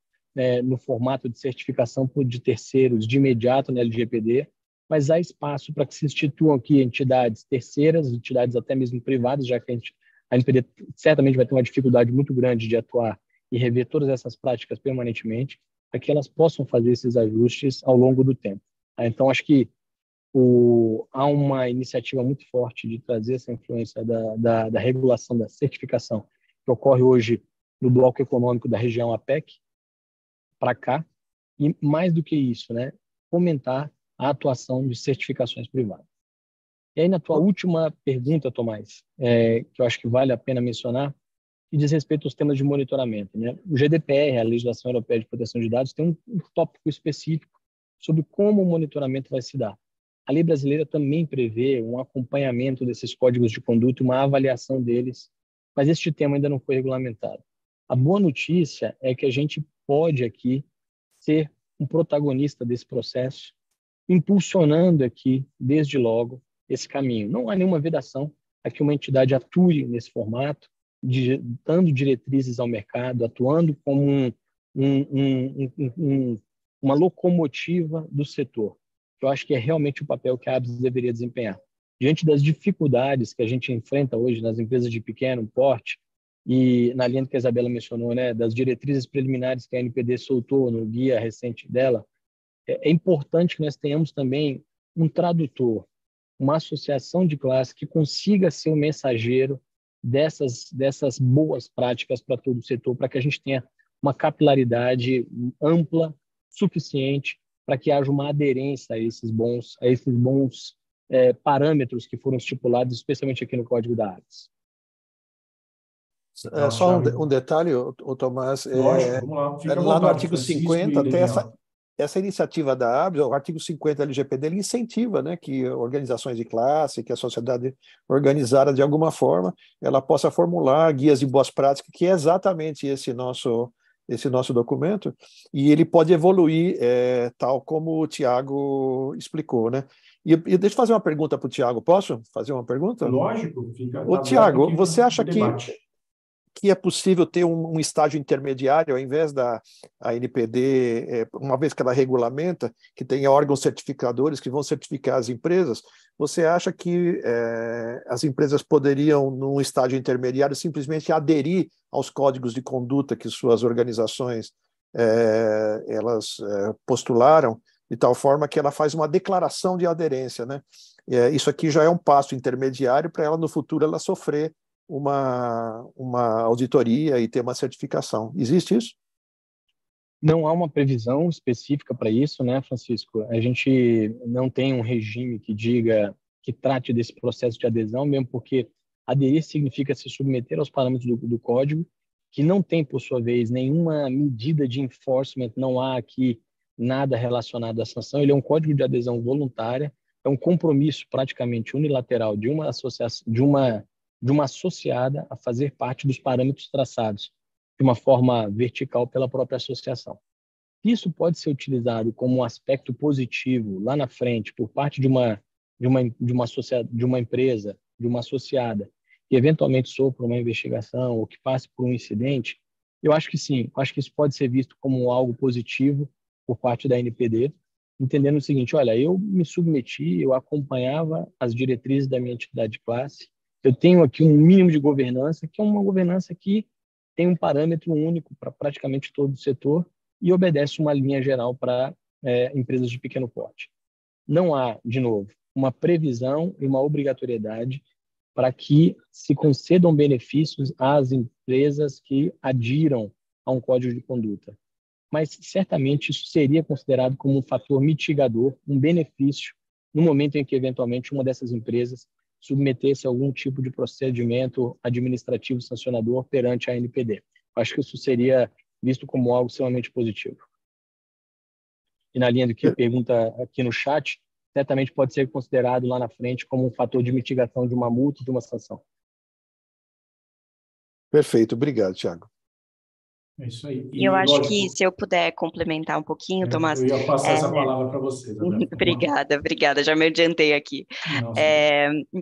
no formato de certificação de terceiros de imediato na LGPD, mas há espaço para que se instituam aqui entidades terceiras, entidades até mesmo privadas, já que a NPD certamente vai ter uma dificuldade muito grande de atuar e rever todas essas práticas permanentemente, para que elas possam fazer esses ajustes ao longo do tempo. Então, acho que há uma iniciativa muito forte de trazer essa influência da regulação, da certificação, que ocorre hoje no bloco econômico da região APEC, para cá, e mais do que isso, fomentar a atuação de certificações privadas. E aí, na tua última pergunta, Tomás, que eu acho que vale a pena mencionar, que diz respeito aos temas de monitoramento. O GDPR, a Legislação Europeia de Proteção de Dados, tem um tópico específico sobre como o monitoramento vai se dar. A lei brasileira também prevê um acompanhamento desses códigos de conduta, uma avaliação deles, mas este tema ainda não foi regulamentado. A boa notícia é que a gente pode aqui ser um protagonista desse processo, impulsionando aqui, desde logo, esse caminho. Não há nenhuma vedação a que uma entidade atue nesse formato, dando diretrizes ao mercado, atuando como uma locomotiva do setor, que eu acho que é realmente o papel que a ABS deveria desempenhar. Diante das dificuldades que a gente enfrenta hoje nas empresas de pequeno porte, e na linha que a Isabela mencionou, das diretrizes preliminares que a NPD soltou no guia recente dela, é importante que nós tenhamos também um tradutor, uma associação de classe que consiga ser o mensageiro dessas boas práticas para todo o setor, para que a gente tenha uma capilaridade ampla, suficiente, para que haja uma aderência a esses bons parâmetros que foram estipulados, especialmente aqui no Código da ABS. Só um detalhe, o Tomás, Lógico, vamos lá. lá no artigo 50, até essa iniciativa da ABS, o artigo 50 da LGPD, ele incentiva que organizações de classe, que a sociedade organizada de alguma forma, ela possa formular guias de boas práticas, que é exatamente esse nosso documento, e ele pode evoluir tal como o Tiago explicou, E deixa eu fazer uma pergunta para o Tiago, posso fazer uma pergunta? Lógico. Tiago, você acha que é possível ter um estágio intermediário, ao invés da ANPD, uma vez que ela regulamenta, que tenha órgãos certificadores que vão certificar as empresas? Você acha que as empresas poderiam, num estágio intermediário, simplesmente aderir aos códigos de conduta que suas organizações elas postularam, de tal forma que ela faz uma declaração de aderência, isso aqui já é um passo intermediário para ela, no futuro, ela sofrer uma auditoria e ter uma certificação. Existe isso? Não há uma previsão específica para isso, Francisco? A gente não tem um regime que diga que trate desse processo de adesão, mesmo porque aderir significa se submeter aos parâmetros do código, que não tem, por sua vez, nenhuma medida de enforcement, não há aqui nada relacionado à sanção. Ele é um código de adesão voluntária, é um compromisso praticamente unilateral de uma associação, de uma associada a fazer parte dos parâmetros traçados de uma forma vertical pela própria associação. Isso pode ser utilizado como um aspecto positivo lá na frente por parte de uma empresa, de uma associada, que eventualmente sofra uma investigação ou que passe por um incidente. Eu acho que sim, acho que isso pode ser visto como algo positivo por parte da NPD, entendendo o seguinte: olha, eu me submeti, eu acompanhava as diretrizes da minha entidade de classe, eu tenho aqui um mínimo de governança, que é uma governança que tem um parâmetro único para praticamente todo o setor e obedece uma linha geral para empresas de pequeno porte. Não há, de novo, uma previsão e uma obrigatoriedade para que se concedam benefícios às empresas que adiram a um código de conduta. Mas, certamente, isso seria considerado como um fator mitigador, um benefício, no momento em que, eventualmente, uma dessas empresas submetesse a algum tipo de procedimento administrativo sancionador perante a ANPD. Acho que isso seria visto como algo extremamente positivo. E na linha do que pergunta aqui no chat, certamente pode ser considerado lá na frente como um fator de mitigação de uma multa, de uma sanção. Perfeito, obrigado, Thiago. É isso aí. E eu acho que, se eu puder complementar um pouquinho, Tomás... Eu ia passar essa palavra para você, Isabela. Obrigada, já me adiantei aqui.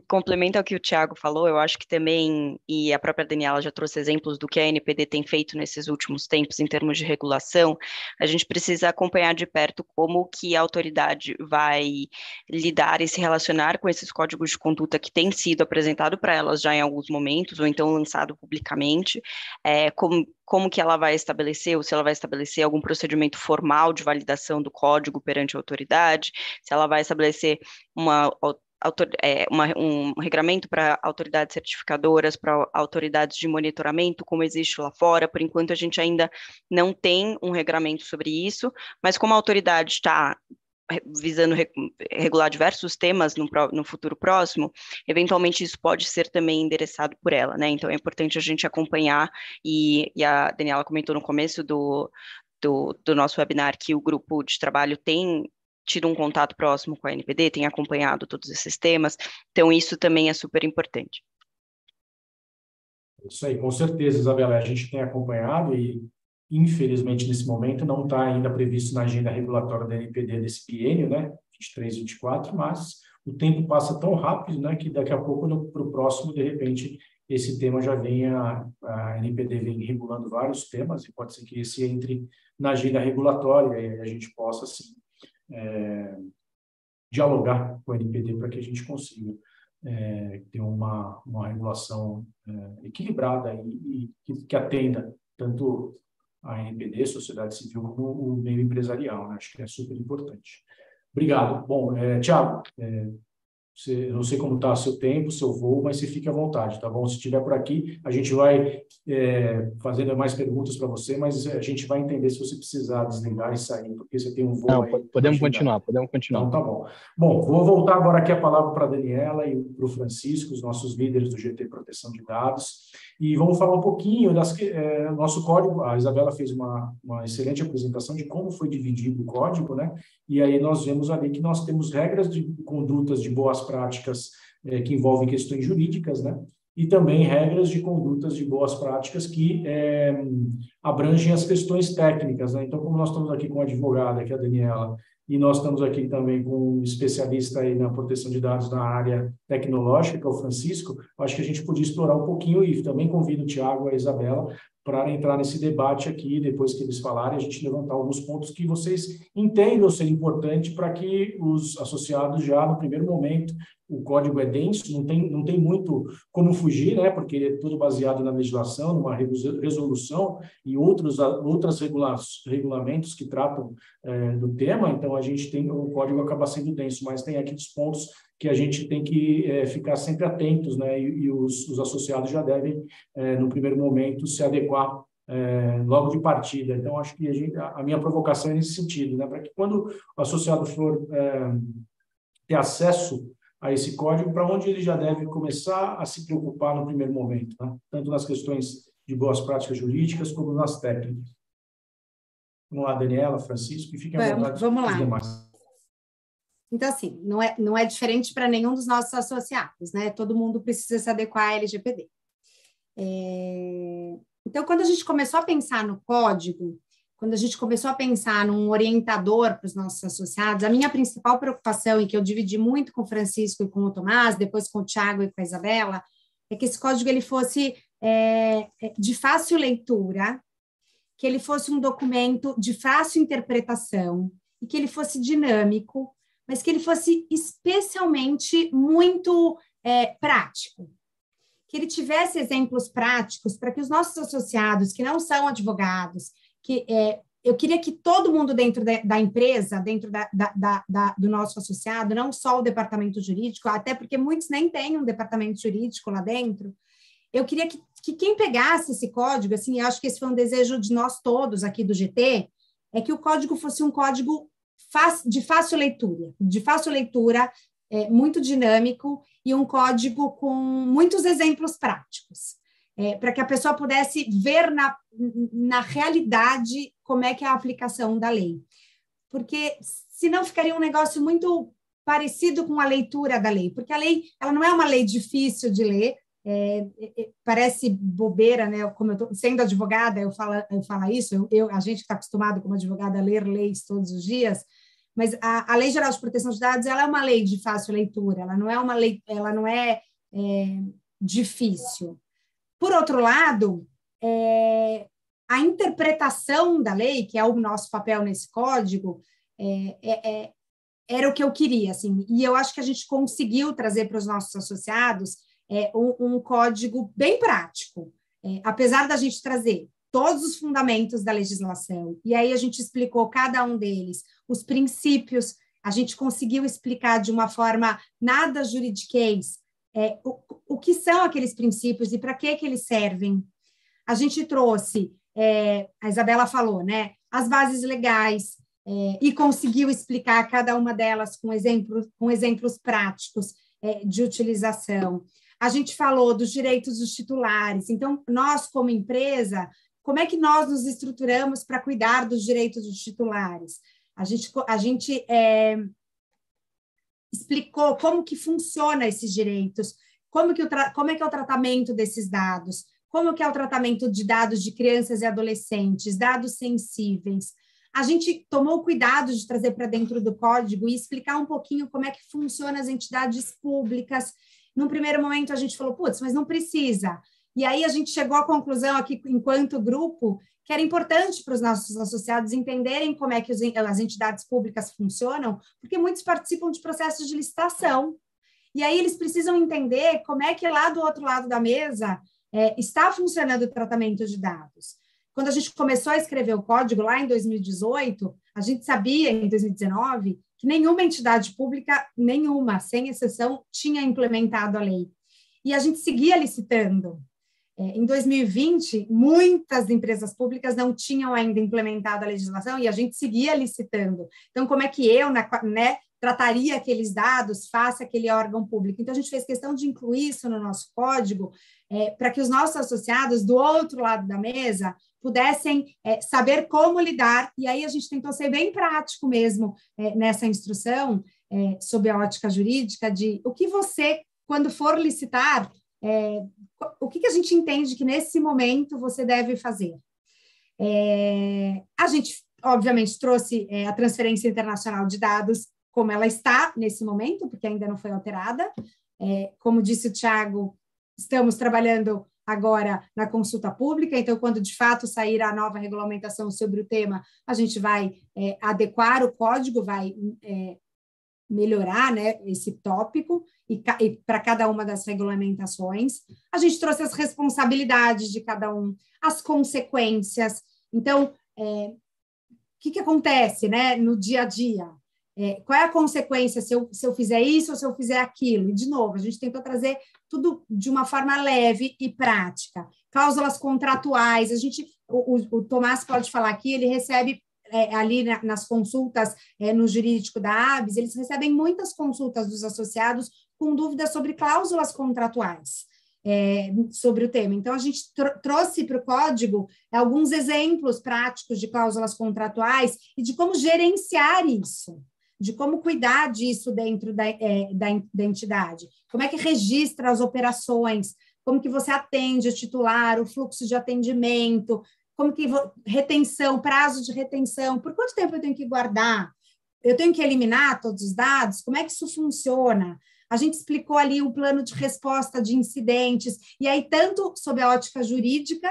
Complementa ao que o Thiago falou, eu acho que também, e a própria Daniela já trouxe exemplos do que a ANPD tem feito nesses últimos tempos em termos de regulação, a gente precisa acompanhar de perto como que a autoridade vai lidar e se relacionar com esses códigos de conduta que têm sido apresentados para elas já em alguns momentos, ou então lançado publicamente, como que ela vai estabelecer, ou se ela vai estabelecer algum procedimento formal de validação do código perante a autoridade, se ela vai estabelecer um regramento para autoridades certificadoras, para autoridades de monitoramento, como existe lá fora. Por enquanto, a gente ainda não tem um regramento sobre isso, mas como a autoridade está visando regular diversos temas no futuro próximo, eventualmente isso pode ser também endereçado por ela, né? Então é importante a gente acompanhar, e a Daniela comentou no começo do nosso webinar que o grupo de trabalho tem tido um contato próximo com a ANPD, tem acompanhado todos esses temas, então isso também é super importante. Isso aí, com certeza, Isabela, a gente tem acompanhado e, infelizmente, nesse momento, não está ainda previsto na agenda regulatória da NPD desse biênio, né, 23, 24, mas o tempo passa tão rápido, né, que daqui a pouco, para o próximo, de repente, esse tema já venha, a NPD vem regulando vários temas, e pode ser que esse entre na agenda regulatória e a gente possa, assim, dialogar com a NPD para que a gente consiga ter uma regulação equilibrada e que atenda tanto a ANPD, sociedade civil, como o meio empresarial, né? Acho que é super importante. Obrigado. Bom, Thiago, eu não sei como está o seu tempo, seu voo, mas você fique à vontade, tá bom? Se estiver por aqui, a gente vai fazendo mais perguntas para você, mas a gente vai entender se você precisar desligar e sair, porque você tem um voo. Não, aí. Podemos continuar. Então, tá bom. Bom, vou voltar agora aqui a palavra para a Daniela e para o Francisco, os nossos líderes do GT Proteção de Dados, e vamos falar um pouquinho nosso código. A Isabela fez uma excelente apresentação de como foi dividido o código, né? E aí nós vemos ali que nós temos regras de condutas de boas práticas que envolvem questões jurídicas, né? E também regras de condutas de boas práticas que abrangem as questões técnicas, né? Então, como nós estamos aqui com a advogada, que é a Daniela, e nós estamos aqui também com um especialista aí na proteção de dados na área tecnológica, que é o Francisco, acho que a gente podia explorar um pouquinho e também convido o Thiago e a Isabela para entrar nesse debate aqui, depois que eles falarem, a gente levantar alguns pontos que vocês entendam ser importante para que os associados já, no primeiro momento, o código é denso, não tem muito como fugir, né? Porque é tudo baseado na legislação, numa resolução e outros regulamentos que tratam do tema, então a gente tem, o código acaba sendo denso, mas tem aqui os pontos que a gente tem que ficar sempre atentos, né? E os associados já devem, no primeiro momento, se adequar logo de partida. Então, acho que a minha provocação é nesse sentido, né? Para que quando o associado for ter acesso a esse código, para onde ele já deve começar a se preocupar no primeiro momento, né? Tanto nas questões de boas práticas jurídicas como nas técnicas. Vamos lá, Daniela, Francisco, e fiquem à vontade vamos lá. os demais. Então, assim, não é diferente para nenhum dos nossos associados, né? Todo mundo precisa se adequar à LGPD. Então, quando a gente começou a pensar no código, quando a gente começou a pensar num orientador para os nossos associados, a minha principal preocupação, e que eu dividi muito com o Francisco e com o Tomás, depois com o Thiago e com a Isabela, é que esse código ele fosse de fácil leitura, que ele fosse um documento de fácil interpretação, e que ele fosse dinâmico, mas que ele fosse especialmente muito prático. Que ele tivesse exemplos práticos para que os nossos associados, que não são advogados, eu queria que todo mundo dentro da empresa, dentro do nosso associado, não só o departamento jurídico, até porque muitos nem têm um departamento jurídico lá dentro, eu queria que quem pegasse esse código, assim, eu acho que esse foi um desejo de nós todos aqui do GT, é que o código fosse um código de fácil leitura, muito dinâmico e um código com muitos exemplos práticos, para que a pessoa pudesse ver na realidade como é que é a aplicação da lei. Porque senão ficaria um negócio muito parecido com a leitura da lei, porque a lei ela não é uma lei difícil de ler, parece bobeira, né? Como eu tô sendo advogada, eu falo isso, a gente que está acostumado como advogada a ler leis todos os dias, mas a Lei Geral de Proteção de Dados ela é uma lei de fácil leitura, ela não é uma lei, ela não é difícil. Por outro lado, a interpretação da lei, que é o nosso papel nesse código, era o que eu queria, assim, e eu acho que a gente conseguiu trazer para os nossos associados um código bem prático, apesar da gente trazer todos os fundamentos da legislação, e aí a gente explicou cada um deles, os princípios, a gente conseguiu explicar de uma forma nada juridiquês o que são aqueles princípios e para que eles servem. A gente trouxe, a Isabela falou, né, as bases legais, e conseguiu explicar cada uma delas com exemplos práticos de utilização. A gente falou dos direitos dos titulares. Então, nós, como empresa, como é que nós nos estruturamos para cuidar dos direitos dos titulares? A gente explicou como que funciona esses direitos, como é que é o tratamento desses dados, como que é o tratamento de dados de crianças e adolescentes, dados sensíveis. A gente tomou cuidado de trazer para dentro do código e explicar um pouquinho como é que funcionam as entidades públicas. Num primeiro momento, a gente falou, putz, mas não precisa. E aí a gente chegou à conclusão aqui, enquanto grupo, que era importante para os nossos associados entenderem como é que as entidades públicas funcionam, porque muitos participam de processos de licitação. E aí eles precisam entender como é que lá do outro lado da mesa está funcionando o tratamento de dados. Quando a gente começou a escrever o código, lá em 2018, a gente sabia, em 2019, que nenhuma entidade pública, sem exceção, tinha implementado a lei. E a gente seguia licitando. Em 2020, muitas empresas públicas não tinham ainda implementado a legislação e a gente seguia licitando. Então, como é que eu, trataria aqueles dados face àquele órgão público? Então, a gente fez questão de incluir isso no nosso código para que os nossos associados, do outro lado da mesa, pudessem saber como lidar. E aí a gente tentou ser bem prático mesmo nessa instrução, sob a ótica jurídica, de o que você, quando for licitar, o que a gente entende que nesse momento você deve fazer. A gente, obviamente, trouxe a transferência internacional de dados como ela está nesse momento, porque ainda não foi alterada. Como disse o Thiago, estamos trabalhando agora na consulta pública, então, quando de fato sair a nova regulamentação sobre o tema, a gente vai adequar o código, vai melhorar, né, esse tópico e para cada uma das regulamentações. A gente trouxe as responsabilidades de cada um, as consequências. Então, o que acontece, né, no dia a dia? Qual é a consequência se eu fizer isso ou se eu fizer aquilo? E, de novo, a gente tentou trazer tudo de uma forma leve e prática. Cláusulas contratuais, o Tomás pode falar aqui, ele recebe ali nas consultas no jurídico da ABS, eles recebem muitas consultas dos associados com dúvidas sobre cláusulas contratuais, sobre o tema. Então, a gente trouxe para o código alguns exemplos práticos de cláusulas contratuais e de como gerenciar isso, de como cuidar disso dentro da entidade, como é que registra as operações, como que você atende o titular, o fluxo de atendimento, como que retenção, prazo de retenção, por quanto tempo eu tenho que guardar? Eu tenho que eliminar todos os dados? Como é que isso funciona? A gente explicou ali o plano de resposta de incidentes, e aí tanto sob a ótica jurídica,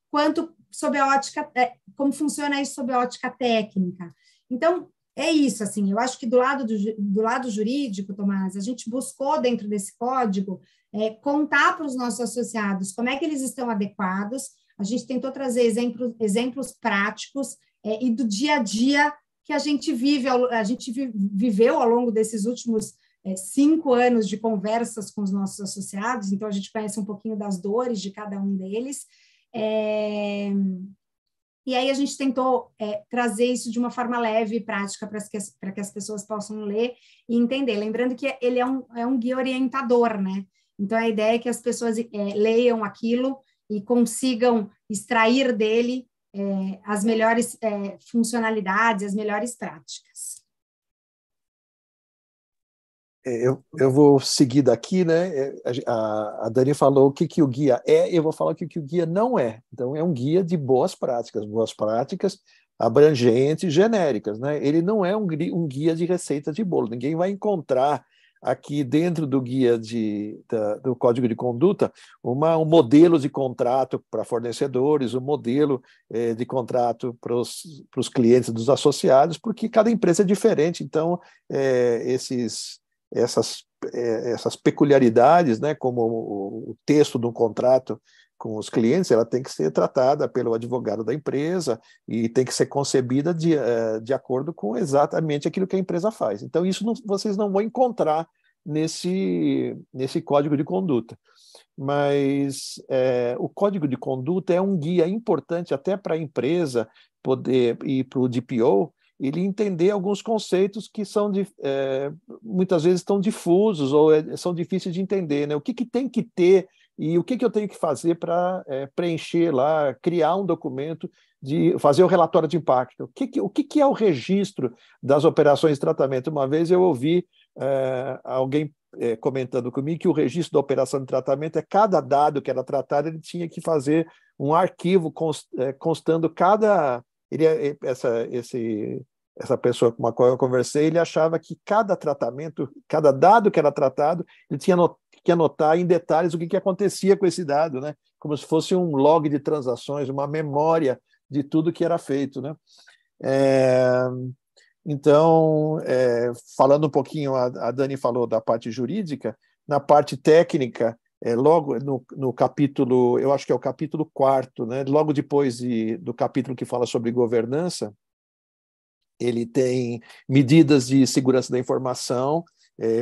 quanto sob a ótica, como funciona isso sob a ótica técnica. Então, é isso, assim, eu acho que do lado jurídico, Tomás, a gente buscou dentro desse código contar para os nossos associados como é que eles estão adequados, a gente tentou trazer exemplos práticos e do dia a dia que a gente viveu ao longo desses últimos 5 anos de conversas com os nossos associados, então a gente conhece um pouquinho das dores de cada um deles, e aí a gente tentou trazer isso de uma forma leve e prática para que as pessoas possam ler e entender, lembrando que ele é um guia orientador, né? Então a ideia é que as pessoas leiam aquilo e consigam extrair dele as melhores funcionalidades, as melhores práticas. Eu vou seguir daqui, né? A Dani falou o que o guia é, eu vou falar o que o guia não é. Então, é um guia de boas práticas abrangentes, genéricas, né? Ele não é um guia de receita de bolo. Ninguém vai encontrar aqui dentro do guia do Código de Conduta um modelo de contrato para fornecedores, um modelo de contrato para os clientes dos associados, porque cada empresa é diferente. Então, essas peculiaridades, né, como o texto de um contrato com os clientes, ela tem que ser tratada pelo advogado da empresa e tem que ser concebida de acordo com exatamente aquilo que a empresa faz. Então, isso vocês não vão encontrar nesse código de conduta. Mas o código de conduta é um guia importante até para a empresa poder ir para o DPO, ele entender alguns conceitos que são muitas vezes estão difusos ou são difíceis de entender, né? O que tem que ter e o que eu tenho que fazer para preencher lá, criar um documento, fazer o relatório de impacto. O que é o registro das operações de tratamento? Uma vez eu ouvi alguém comentando comigo que o registro da operação de tratamento cada dado que era tratado, ele tinha que fazer um arquivo constando cada... Essa pessoa com a qual eu conversei, ele achava que cada tratamento, cada dado que era tratado, ele tinha que anotar em detalhes o que acontecia com esse dado, né? Como se fosse um log de transações, uma memória de tudo que era feito, né? Então, falando um pouquinho, a Dani falou da parte jurídica, na parte técnica, logo no capítulo, eu acho que é o capítulo 4, né? Logo depois do capítulo que fala sobre governança, ele tem medidas de segurança da informação,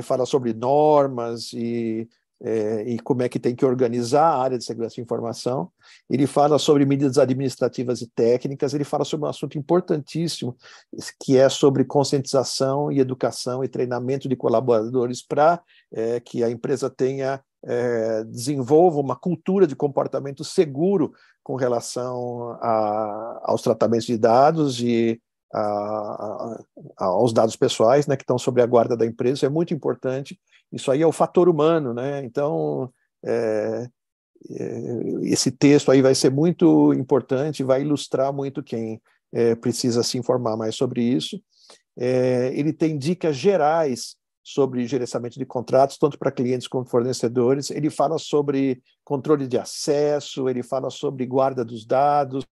fala sobre normas e como é que tem que organizar a área de segurança da informação. Ele fala sobre medidas administrativas e técnicas, ele fala sobre um assunto importantíssimo, que é sobre conscientização e educação e treinamento de colaboradores para que a empresa desenvolva uma cultura de comportamento seguro com relação aos tratamentos de dados e aos dados pessoais, né, que estão sob a guarda da empresa. Isso é muito importante. Isso aí é o fator humano, né? Então, esse texto aí vai ser muito importante, vai ilustrar muito quem precisa se informar mais sobre isso. Ele tem dicas gerais sobre gerenciamento de contratos, tanto para clientes como fornecedores. Ele fala sobre controle de acesso, ele fala sobre guarda dos dados,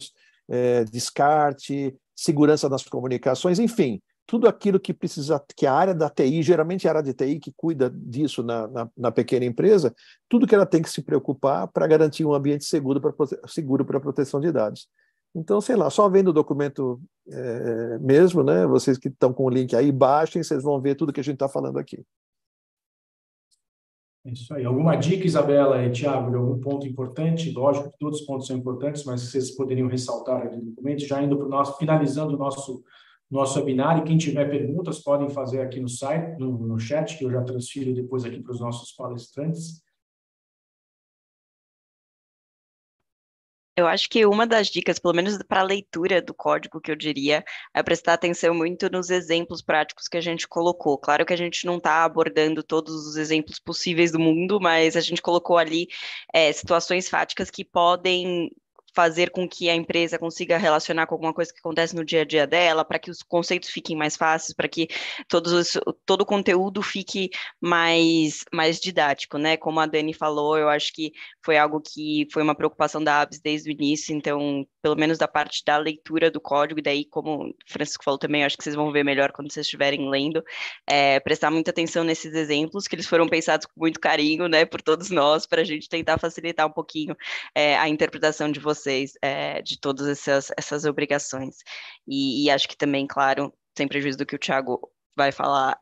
descarte, segurança das comunicações, enfim, tudo aquilo que precisa, que a área da TI, geralmente a área de TI que cuida disso na pequena empresa, tudo que ela tem que se preocupar para garantir um ambiente seguro para a proteção de dados. Então, sei lá, só vendo o documento mesmo, né? Vocês que estão com o link aí, baixem, vocês vão ver tudo que a gente está falando aqui. É isso aí. Alguma dica, Isabela e Thiago, de algum ponto importante? Lógico que todos os pontos são importantes, mas vocês poderiam ressaltar ali no documento, já indo para finalizando o nosso webinar, e quem tiver perguntas podem fazer aqui no site, no chat, que eu já transfiro depois aqui para os nossos palestrantes. Eu acho que uma das dicas, pelo menos para a leitura do código, que eu diria, é prestar atenção muito nos exemplos práticos que a gente colocou. Claro que a gente não está abordando todos os exemplos possíveis do mundo, mas a gente colocou ali situações fáticas que podem fazer com que a empresa consiga relacionar com alguma coisa que acontece no dia a dia dela, para que os conceitos fiquem mais fáceis, para que todo o conteúdo fique mais didático, né? Como a Dani falou, eu acho que foi algo que foi uma preocupação da ABS desde o início, então, pelo menos da parte da leitura do código, e daí, como o Francisco falou também, eu acho que vocês vão ver melhor quando vocês estiverem lendo, prestar muita atenção nesses exemplos, que eles foram pensados com muito carinho, né, por todos nós, para a gente tentar facilitar um pouquinho a interpretação de vocês, de todas essas obrigações. E acho que também, claro, sem prejuízo do que o Thiago vai falar,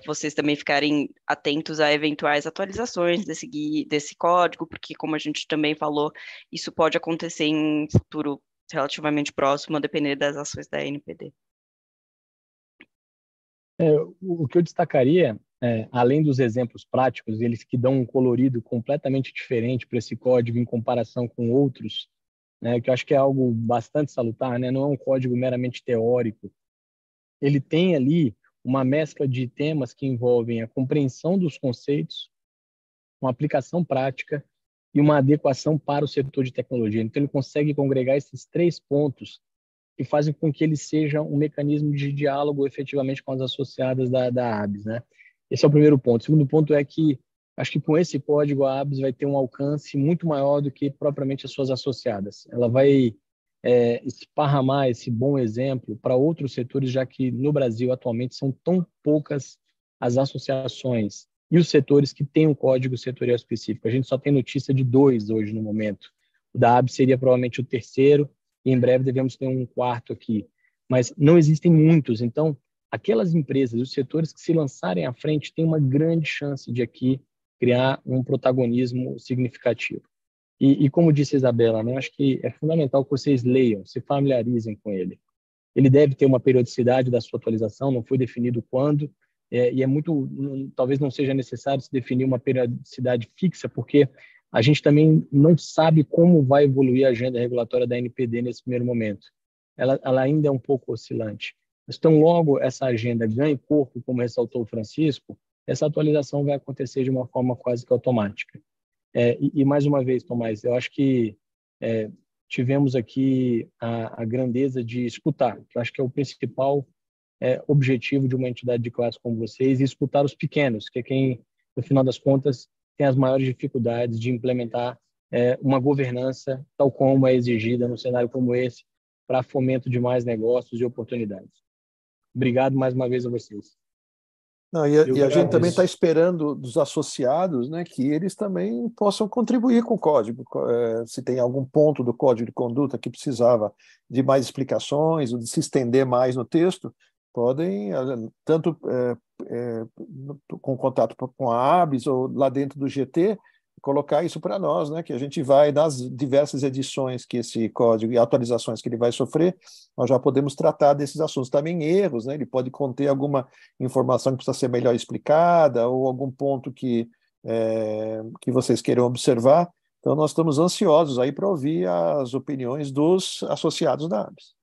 vocês também ficarem atentos a eventuais atualizações desse código, porque, como a gente também falou, isso pode acontecer em um futuro relativamente próximo, a depender das ações da NPD. O que eu destacaria, além dos exemplos práticos, eles que dão um colorido completamente diferente para esse código em comparação com outros, né, que eu acho que é algo bastante salutar, né? Não é um código meramente teórico. Ele tem ali uma mescla de temas que envolvem a compreensão dos conceitos, uma aplicação prática e uma adequação para o setor de tecnologia. Então, ele consegue congregar esses 3 pontos que fazem com que ele seja um mecanismo de diálogo efetivamente com as associadas da ABS, né? Esse é o primeiro ponto. O segundo ponto é que acho que com esse código a ABS vai ter um alcance muito maior do que propriamente as suas associadas. Ela vai esparramar esse bom exemplo para outros setores, já que no Brasil atualmente são tão poucas as associações e os setores que têm um código setorial específico. A gente só tem notícia de 2 hoje no momento. O da ABS seria provavelmente o terceiro, e em breve devemos ter um 4º aqui. Mas não existem muitos, então aquelas empresas, os setores que se lançarem à frente têm uma grande chance de aqui criar um protagonismo significativo. E como disse a Isabela, né, acho que é fundamental que vocês leiam, se familiarizem com ele. Ele deve ter uma periodicidade da sua atualização, não foi definido quando, e talvez não seja necessário se definir uma periodicidade fixa, porque a gente também não sabe como vai evoluir a agenda regulatória da NPD nesse primeiro momento. Ela ainda é um pouco oscilante. Então, logo essa agenda ganhe corpo, como ressaltou o Francisco, essa atualização vai acontecer de uma forma quase que automática. E mais uma vez, Tomás, eu acho que tivemos aqui a grandeza de escutar, que eu acho que é o principal objetivo de uma entidade de classe como vocês, e escutar os pequenos, que é quem, no final das contas, tem as maiores dificuldades de implementar uma governança tal como é exigida num cenário como esse, para fomento de mais negócios e oportunidades. Obrigado mais uma vez a vocês. Não, e a gente também está esperando dos associados, né, que eles também possam contribuir com o código. Se tem algum ponto do código de conduta que precisava de mais explicações, ou de se estender mais no texto, podem, tanto com contato com a ABS ou lá dentro do GT, colocar isso para nós, né, que a gente vai, nas diversas edições que esse código e atualizações que ele vai sofrer, nós já podemos tratar desses assuntos. Também erros, né, ele pode conter alguma informação que precisa ser melhor explicada ou algum ponto que vocês queiram observar. Então, nós estamos ansiosos aí para ouvir as opiniões dos associados da ABS.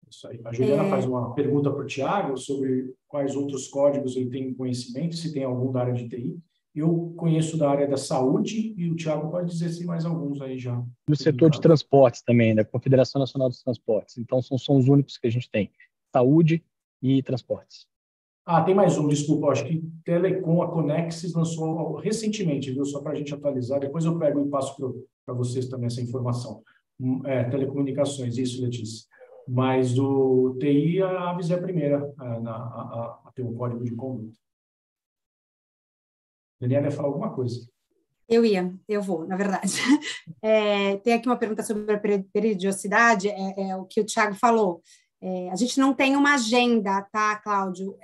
Isso aí. A Juliana faz uma pergunta para o Thiago sobre quais outros códigos ele tem conhecimento, se tem algum da área de TI. Eu conheço da área da saúde e o Thiago pode dizer se mais alguns aí já. Do setor de transportes também, da Confederação Nacional dos Transportes. Então, são os únicos que a gente tem. Saúde e transportes. Tem mais um, desculpa. Acho que Telecom, a Conexis lançou recentemente, viu? Só para a gente atualizar. Depois eu pego e passo para vocês também essa informação. Telecomunicações, isso, Letícia. Mas do TI, a ABS é a primeira a ter um código de conduta. Daniela ia falar alguma coisa. Eu vou, na verdade. Tem aqui uma pergunta sobre a periodicidade, o que o Thiago falou. A gente não tem uma agenda, tá, Cláudio,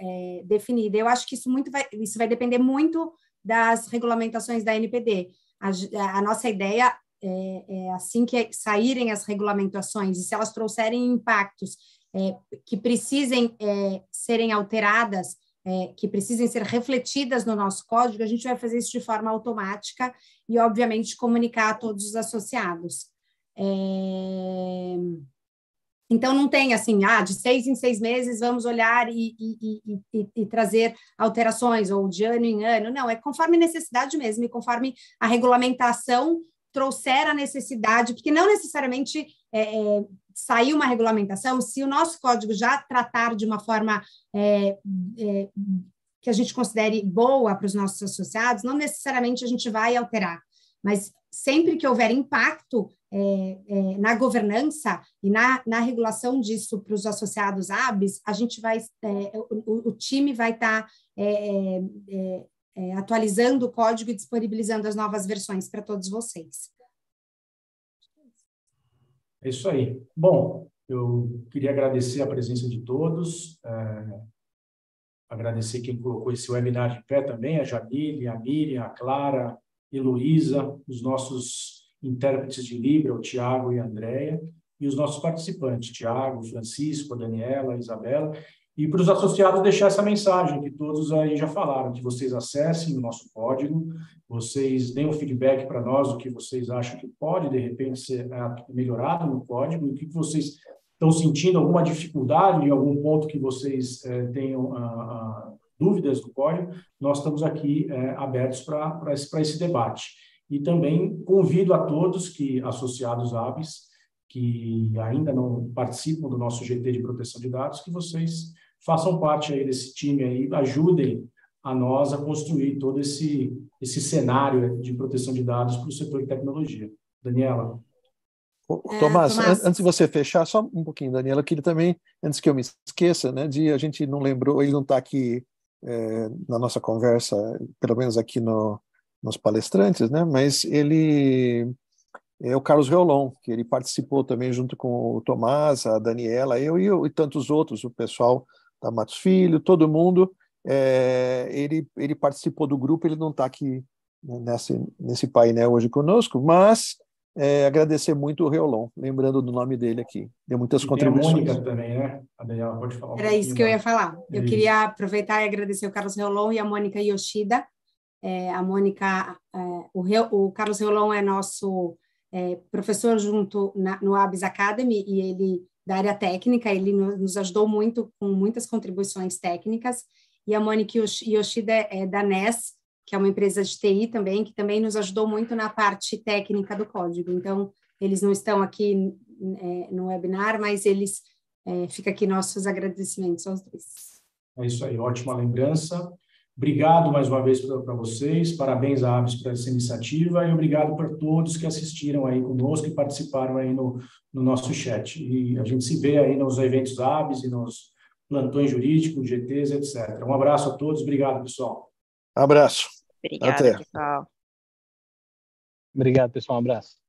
definida. Eu acho que isso vai depender muito das regulamentações da NPD. A nossa ideia assim que saírem as regulamentações, e se elas trouxerem impactos que precisem serem alteradas, que precisem ser refletidas no nosso código, a gente vai fazer isso de forma automática e, obviamente, comunicar a todos os associados. Então, não tem assim, de 6 em 6 meses vamos olhar e trazer alterações, ou de ano em ano. Não, é conforme necessidade mesmo, e conforme a regulamentação trouxer a necessidade, porque não necessariamente saiu uma regulamentação, se o nosso código já tratar de uma forma que a gente considere boa para os nossos associados, não necessariamente a gente vai alterar, mas sempre que houver impacto na governança e na regulação disso para os associados ABS, a gente vai, o time vai estar atualizando o código e disponibilizando as novas versões para todos vocês. É isso aí. Bom, eu queria agradecer a presença de todos, agradecer quem colocou esse webinar de pé também, a Jamile, a Miriam, a Clara, a Heloísa, os nossos intérpretes de Libra, o Tiago e a Andréia, e os nossos participantes, Tiago, Francisco, a Daniela, a Isabela, e para os associados deixar essa mensagem que todos aí já falaram, que vocês acessem o nosso código, vocês deem um feedback para nós do que vocês acham que pode, de repente, ser melhorado no código, e o que vocês estão sentindo, alguma dificuldade em algum ponto que vocês tenham dúvidas do código, nós estamos aqui abertos para esse debate. E também convido a todos que, associados ABS, que ainda não participam do nosso GT de proteção de dados, que vocês façam parte aí desse time aí, ajudem a nós a construir todo esse cenário de proteção de dados para o setor de tecnologia. Daniela. Tomás, antes de você fechar, só um pouquinho, Daniela, eu queria também, antes que eu me esqueça, né, a gente não lembrou, ele não está aqui na nossa conversa, pelo menos aqui nos palestrantes, né, mas ele é o Carlos Reolon, que ele participou também junto com o Tomás, a Daniela, eu e tantos outros, o pessoal da Matos Filho, todo mundo, ele participou do grupo, ele não está aqui nesse painel hoje conosco, mas agradecer muito o Reolon, lembrando do nome dele aqui, deu muitas contribuições. Tem a Mônica também, né? A Daniela pode falar. Era isso que eu ia falar. Eu queria aproveitar e agradecer o Carlos Reolon e a Mônica Yoshida. A Mônica, o Carlos Reolon é nosso professor junto no ABS Academy, e ele, da área técnica, ele nos ajudou muito com muitas contribuições técnicas, e a Mônica Yoshida é da NES, que é uma empresa de TI também, que também nos ajudou muito na parte técnica do código. Então, eles não estão aqui no webinar, mas eles fica aqui nossos agradecimentos aos dois. É isso aí, ótima lembrança. Obrigado mais uma vez para vocês, parabéns à ABS por essa iniciativa e obrigado por todos que assistiram aí conosco e participaram aí no nosso chat. E a gente se vê aí nos eventos ABS e nos plantões jurídicos, GTs, etc. Um abraço a todos, obrigado, pessoal. Abraço. Obrigada, pessoal. Obrigado, pessoal. Um abraço.